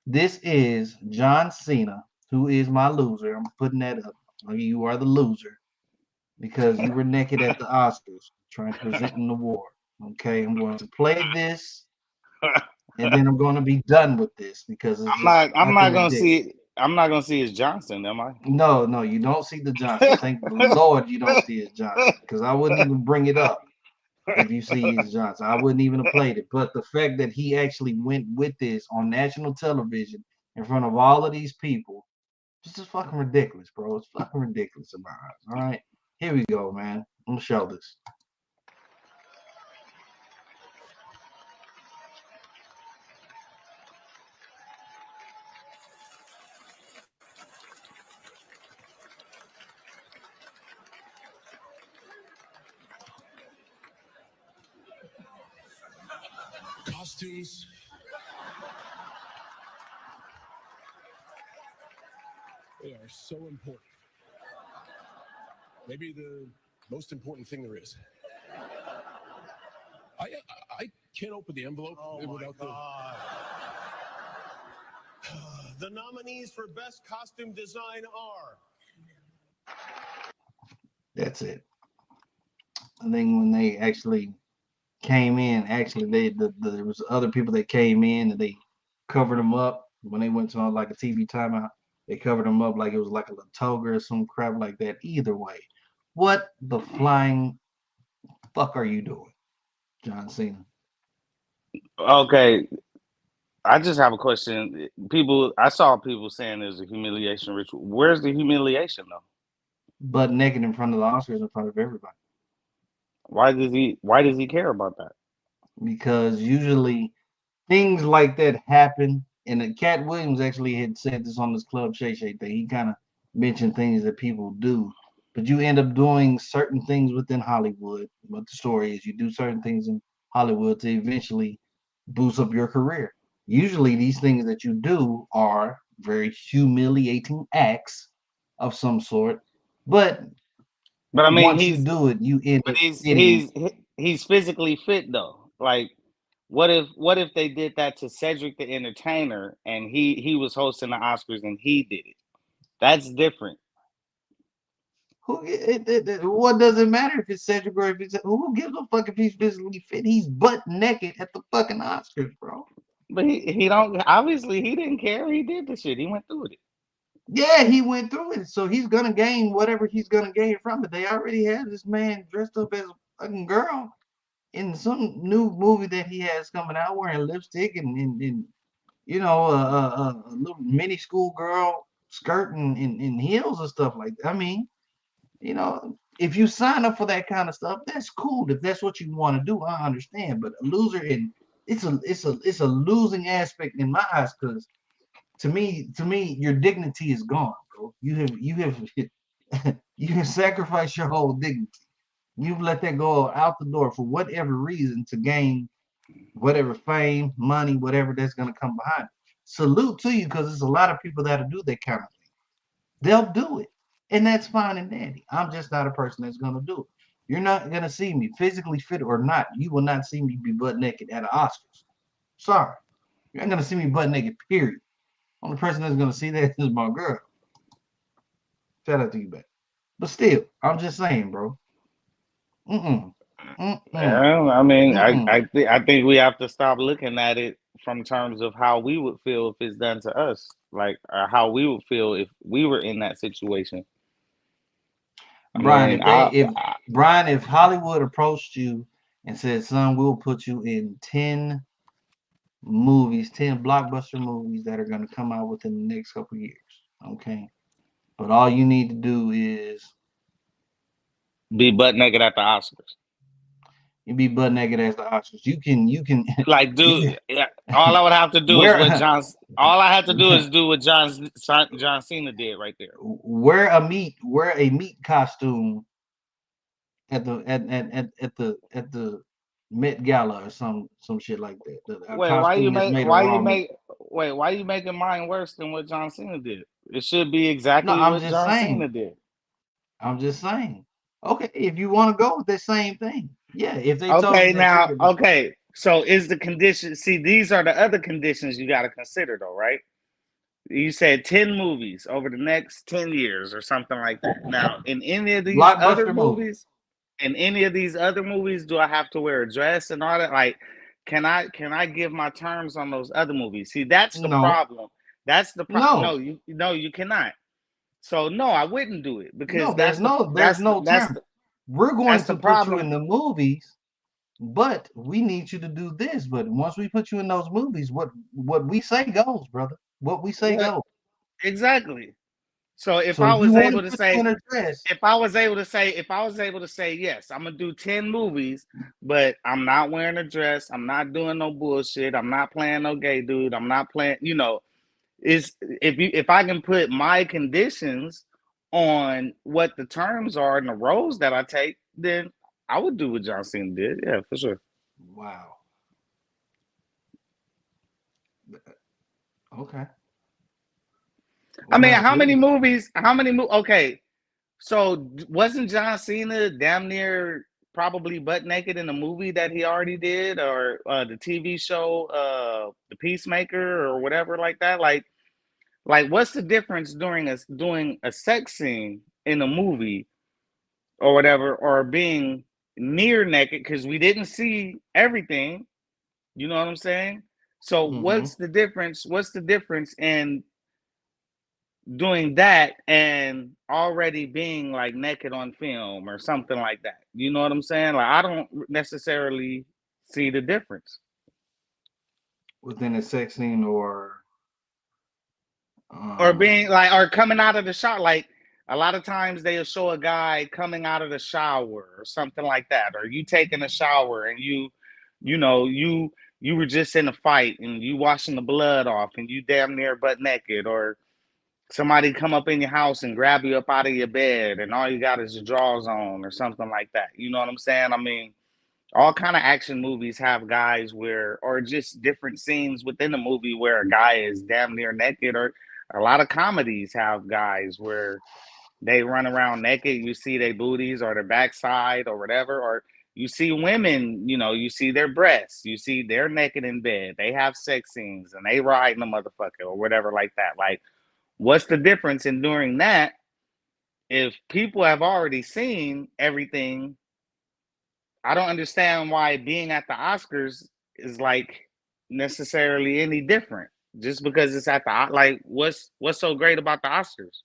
This is John Cena, who is my loser. I'm putting that up. Like, you are the loser because you were naked at the Oscars trying to present an award. Okay, I'm going to play this and then I'm going to be done with this because it's just I'm fucking not gonna ridiculous. see I'm not gonna see his Johnson, am I? No, you don't see the Johnson. Thank the Lord you don't see his Johnson because I wouldn't even bring it up. if you see Johnson. I wouldn't even have played it. But the fact that he actually went with this on national television in front of all of these people, it's just fucking ridiculous, bro. It's fucking ridiculous in my eyes. All right. Here we go, man. I'm gonna show this. Costumes. They are so important. Maybe the most important thing there is. I can't open the envelope without the nominees for Best Costume Design are. That's it. I think when they actually came in, there was other people that came in and they covered them up when they went to like a TV timeout. They covered them up like it was like a little toga or some crap like that. Either way, what the flying fuck are you doing, John Cena? Okay, I just have a question. I saw people saying there's a humiliation ritual. Where's the humiliation though? Butt naked in front of the Oscars in front of everybody. Why does he care about that? Because usually things like that happen. And Cat Williams actually had said this on this Club Shay Shay thing. He kind of mentioned things that people do, but you end up doing certain things within Hollywood. What the story is, you do certain things in Hollywood to eventually boost up your career. Usually, these things that you do are very humiliating acts of some sort, but But I mean, once you do it, you end but up getting. he's physically fit though. Like, what if they did that to Cedric the Entertainer and he was hosting the Oscars and he did it? That's different. What does it matter if it's Cedric or if it's who gives a fuck if he's physically fit? He's butt naked at the fucking Oscars, bro. But he don't obviously he didn't care. He did the shit. He went through it. Yeah, he went through it, so he's gonna gain whatever he's gonna gain from it. They already have this man dressed up as a fucking girl in some new movie that he has coming out, wearing lipstick and you know a little mini school girl skirt and heels and stuff like that. I mean, you know, if you sign up for that kind of stuff, that's cool. If that's what you want to do, I understand. But a loser and it's a losing aspect in my eyes because to me, your dignity is gone, bro. You have you have sacrificed your whole dignity. You've let that go out the door for whatever reason to gain whatever fame, money, whatever that's gonna come behind it. Salute to you because there's a lot of people that'll do that kind of thing. They'll do it. And that's fine and dandy. I'm just not a person that's gonna do it. You're not gonna see me physically fit or not. You will not see me be butt naked at an Oscars. Sorry. You're not gonna see me butt naked, period. Only person that's gonna see that is my girl. Shout out to you, back. But still, I'm just saying, bro. Mm-mm. Mm-mm. Well, I mean, Mm-mm. I think we have to stop looking at it from terms of how we would feel if it's done to us, like or how we would feel if we were in that situation. I Brian, mean, if they if Brian, if Hollywood approached you and said, son, we'll put you in 10 movies, 10 blockbuster movies that are gonna come out within the next couple years. Okay. But all you need to do is be butt naked at the Oscars. you be butt naked as the Oscars. You can Like, you dude, can yeah, all I would have to do is what wear John. All I had to do is do what John Cena did right there. wear a meat costume at the Met Gala or some shit like that. A Wait, why you costume that's make made of why you raw meat. make wait why you making mine worse than what John Cena did? It should be No, exactly I'm what just John saying. Cena did. I'm just saying. Okay, if you want to go with the same thing, yeah. If they told Okay, you that you're now, gonna, okay. So is the condition? See, these are the other conditions you got to consider, though, right? You said 10 movies over the next 10 years or something like that. Now, blockbuster movie, in any of these other movies, do I have to wear a dress and all that? Like, can I give my terms on those other movies? See, that's the no, problem. That's the problem. no, No, you cannot. So no, I wouldn't do it because no. There's no that's term. We're going that's to the put you in problem. the movies. but we need you to do this. But once we put you in those movies, what we say goes, brother. What we say What goes. exactly? So if So I if you was want to able to put you say, in a dress, if I was able to say yes, I'm gonna do 10 movies, but I'm not wearing a dress. I'm not doing no bullshit. I'm not playing no gay dude. I'm not playing. Is if I can put my conditions on what the terms are and the roles that I take, then I would do what John Cena did. Yeah, for sure. wow. Okay. I mean, Well, how many movies? How many? Okay, so wasn't John Cena damn near probably butt naked in the movie that he already did, or the TV show, The Peacemaker, or whatever like that? Like what's the difference during doing a sex scene in a movie or whatever, or being near naked because we didn't see everything. You know what I'm saying? So mm-hmm. what's the difference? What's the difference in doing that and already being like naked on film or something like that? You know what I'm saying? Like I don't necessarily see the difference. Within a sex scene or Or um being like, or coming out of the shower. Like a lot of times they'll show a guy coming out of the shower or something like that, or you taking a shower and you know, you were just in a fight and you washing the blood off and you damn near butt naked, or somebody come up in your house and grab you up out of your bed and all you got is your drawers on or something like that. You know what I'm saying? I mean, all kind of action movies have guys where, or just different scenes within the movie where a guy is damn near naked, or a lot of comedies have guys where they run around naked. You see their booties or their backside or whatever, or you see women, you see their breasts, you see they're naked in bed. They have sex scenes and they riding a motherfucker or whatever like that. Like, what's the difference in doing that if people have already seen everything? I don't understand why being at the Oscars is like necessarily any different. Just because it's at the, like, what's so great about the Oscars?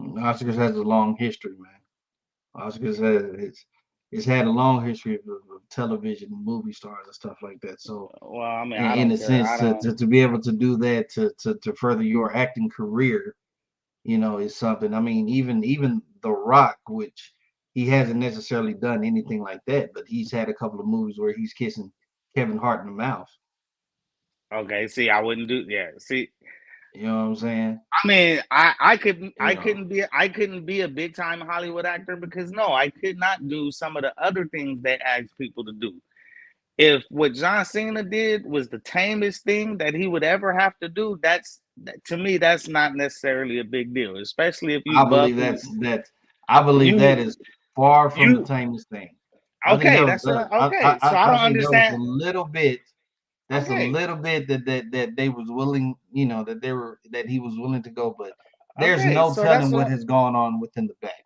Oscars has a long history, man. Oscars has it's had a long history of television and movie stars and stuff like that. So Well, I mean, I in don't a care. sense I don't. to be able to do that to further your acting career, is something. I mean, even The Rock, which he hasn't necessarily done anything like that, but he's had a couple of movies where he's kissing Kevin Hart in the mouth. Okay, see, I wouldn't do. Yeah, see, You know what I'm saying? I mean, I couldn't You know, I couldn't be a big time Hollywood actor because no, I could not do some of the other things they asked people to do. If what John Cena did was the tamest thing that he would ever have to do, to me that's not necessarily a big deal, especially if you I buff believe and I believe that you is far from the you tamest thing. I think okay. that was That's what that. okay. So I I don't think that was a understand. little bit. That's a Okay, little bit that they was willing, that he was willing to go, but there's okay. no So that's telling what what has gone on within the back.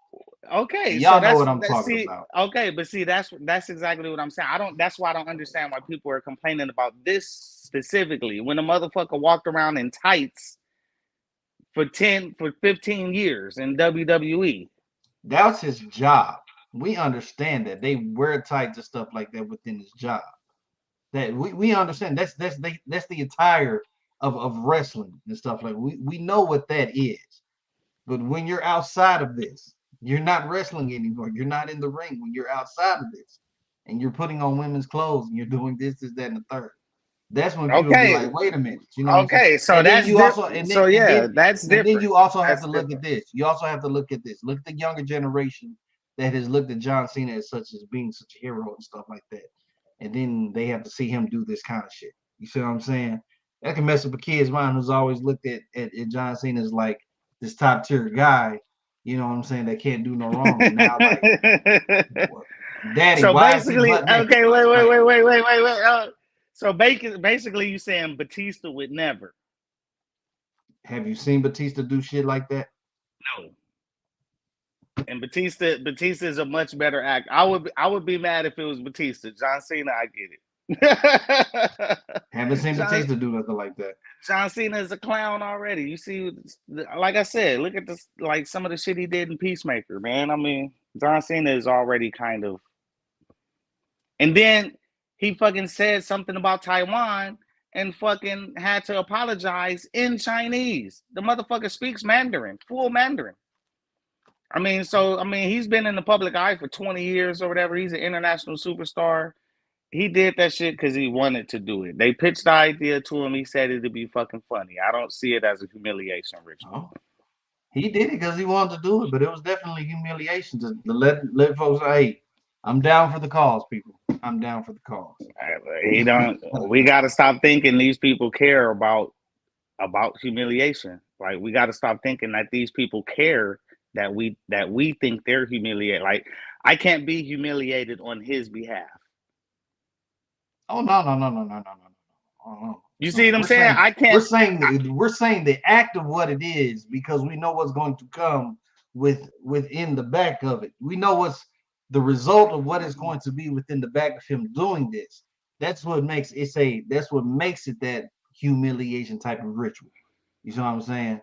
okay. And So y'all know what I'm that's talking see about. okay, but see that's exactly what I'm saying. I don't. That's why I don't understand why people are complaining about this specifically when a motherfucker walked around in tights for 15 years in WWE. That's his job. We understand that they wear tights and stuff like that within his job. That we understand. That's the attire of wrestling and stuff like we know what that is. But when you're outside of this, you're not wrestling anymore. You're not in the ring when you're outside of this, and you're putting on women's clothes and you're doing this, that, and the third. That's when people be Okay, like, "Wait a minute," you know what I'm saying? okay. So And then that's you also, different. So yeah, that's and then different. you also have That's to look at different. this. You also have to look at this. Look at the younger generation that has looked at John Cena as being such a hero and stuff like that, and then they have to see him do this kind of shit. You see what I'm saying? That can mess up a kid's mind who's always looked at John Cena as like this top tier guy. You know what I'm saying? That can't do no wrong, and now like, what, Daddy, So why is he basically, butt naked? okay, wait, wait, Like, wait, wait, wait, wait, wait. So basically, you saying Batista would never? have you seen Batista do shit like that? No. And Batista is a much better actor. I would be mad if it was Batista. John Cena, I get it. Haven't seen John Batista do nothing like that. John Cena is a clown already. You see, like I said, look at this, like some of the shit he did in Peacemaker, man. I mean, John Cena is already kind of And then he fucking said something about Taiwan and fucking had to apologize in Chinese. The motherfucker speaks Mandarin, full Mandarin. I mean, he's been in the public eye for 20 years or whatever. He's an international superstar. He did that shit because he wanted to do it. They pitched the idea to him. He said it'd be fucking funny. I don't see it as a humiliation, Richard. Oh, he did it because he wanted to do it, but it was definitely humiliation to let folks say, hey, I'm down for the cause, people. I'm down for the cause. He don't. We got to stop thinking these people care about humiliation. Like, we got to stop thinking that these people care that we think they're humiliated. Like, I can't be humiliated on his behalf. Oh no. You see what I'm saying? I can't. We're saying the act of what it is because we know what's going to come within the back of it. We know what's the result of what is going to be within the back of him doing this. That's what makes it that humiliation type of ritual. You see what I'm saying?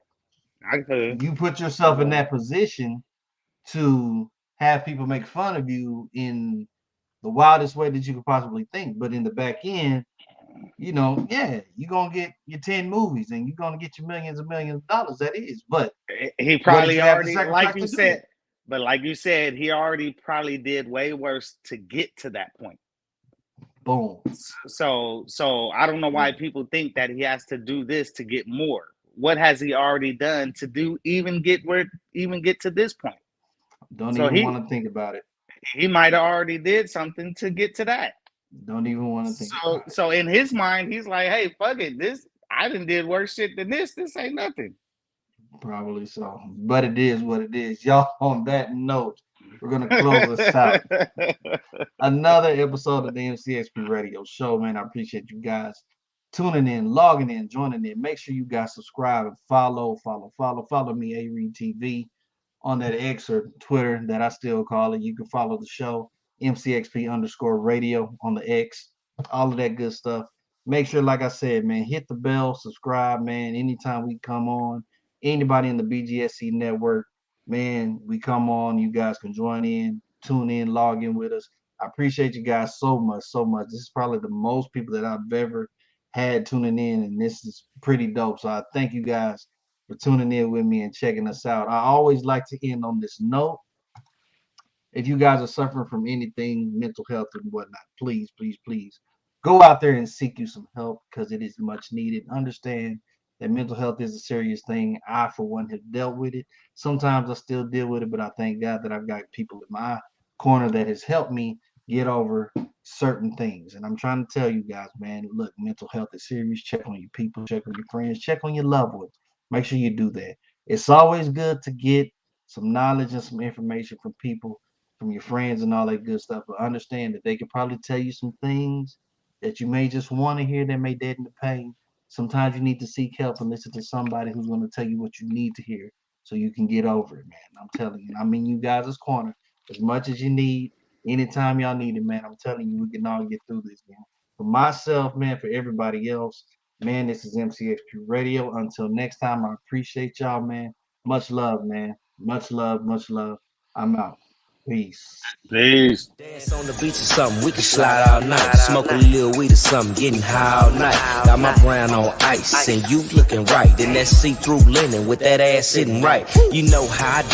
You put yourself in that position to have people make fun of you in the wildest way that you could possibly think, but in the back end, you're gonna get your 10 movies and you're gonna get your millions and millions of dollars. That is, but he probably already, like you said, he already probably did way worse to get to that point. Boom. So I don't know why people think that he has to do this to get more. What has he already done to even get to this point? Don't even want to think about it. He might have already did something to get to that. Don't even want to think about it. So in his mind, he's like, hey, fuck it. I done did worse shit than this. This ain't nothing. Probably so. But it is what it is. Y'all, on that note, we're going to close this out. Another episode of the MCXP Radio Show, man. I appreciate you guys tuning in, logging in, joining in. Make sure you guys subscribe and follow me, A-Reed TV, on that X or Twitter that I still call it. You can follow the show, MCXP_radio on the X, all of that good stuff. Make sure, like I said, man, hit the bell, subscribe, man. Anytime we come on, anybody in the BGSC network, man, we come on. You guys can join in, tune in, log in with us. I appreciate you guys so much. This is probably the most people that I've ever had tuning in, and this is pretty dope. So I thank you guys for tuning in with me and checking us out. I always like to end on this note. If you guys are suffering from anything, mental health and whatnot, please go out there and seek you some help because it is much needed. Understand that mental health is a serious thing. I, for one, have dealt with it. Sometimes I still deal with it, but I thank God that I've got people in my corner that has helped me get over certain things. And I'm trying to tell you guys, man, look, mental health is serious. Check on your people, check on your friends, check on your loved ones. Make sure you do that. It's always good to get some knowledge and some information from people, from your friends and all that good stuff, but understand that they can probably tell you some things that you may just want to hear that may deaden the pain. Sometimes you need to seek help and listen to somebody who's going to tell you what you need to hear so you can get over it, man. I'm telling you. I'm in you guys' corner as much as you need. Anytime y'all need it, man, I'm telling you, we can all get through this, man. For myself, man, for everybody else, man, this is MCXP Radio. Until next time, I appreciate y'all, man. Much love, man. Much love. I'm out. Peace. Dance on the beach or something, we can slide all night. Smoke a little weed or something, getting high all night. Got my brown on ice, and you looking right. In that see-through linen with that ass sitting right. You know how I do.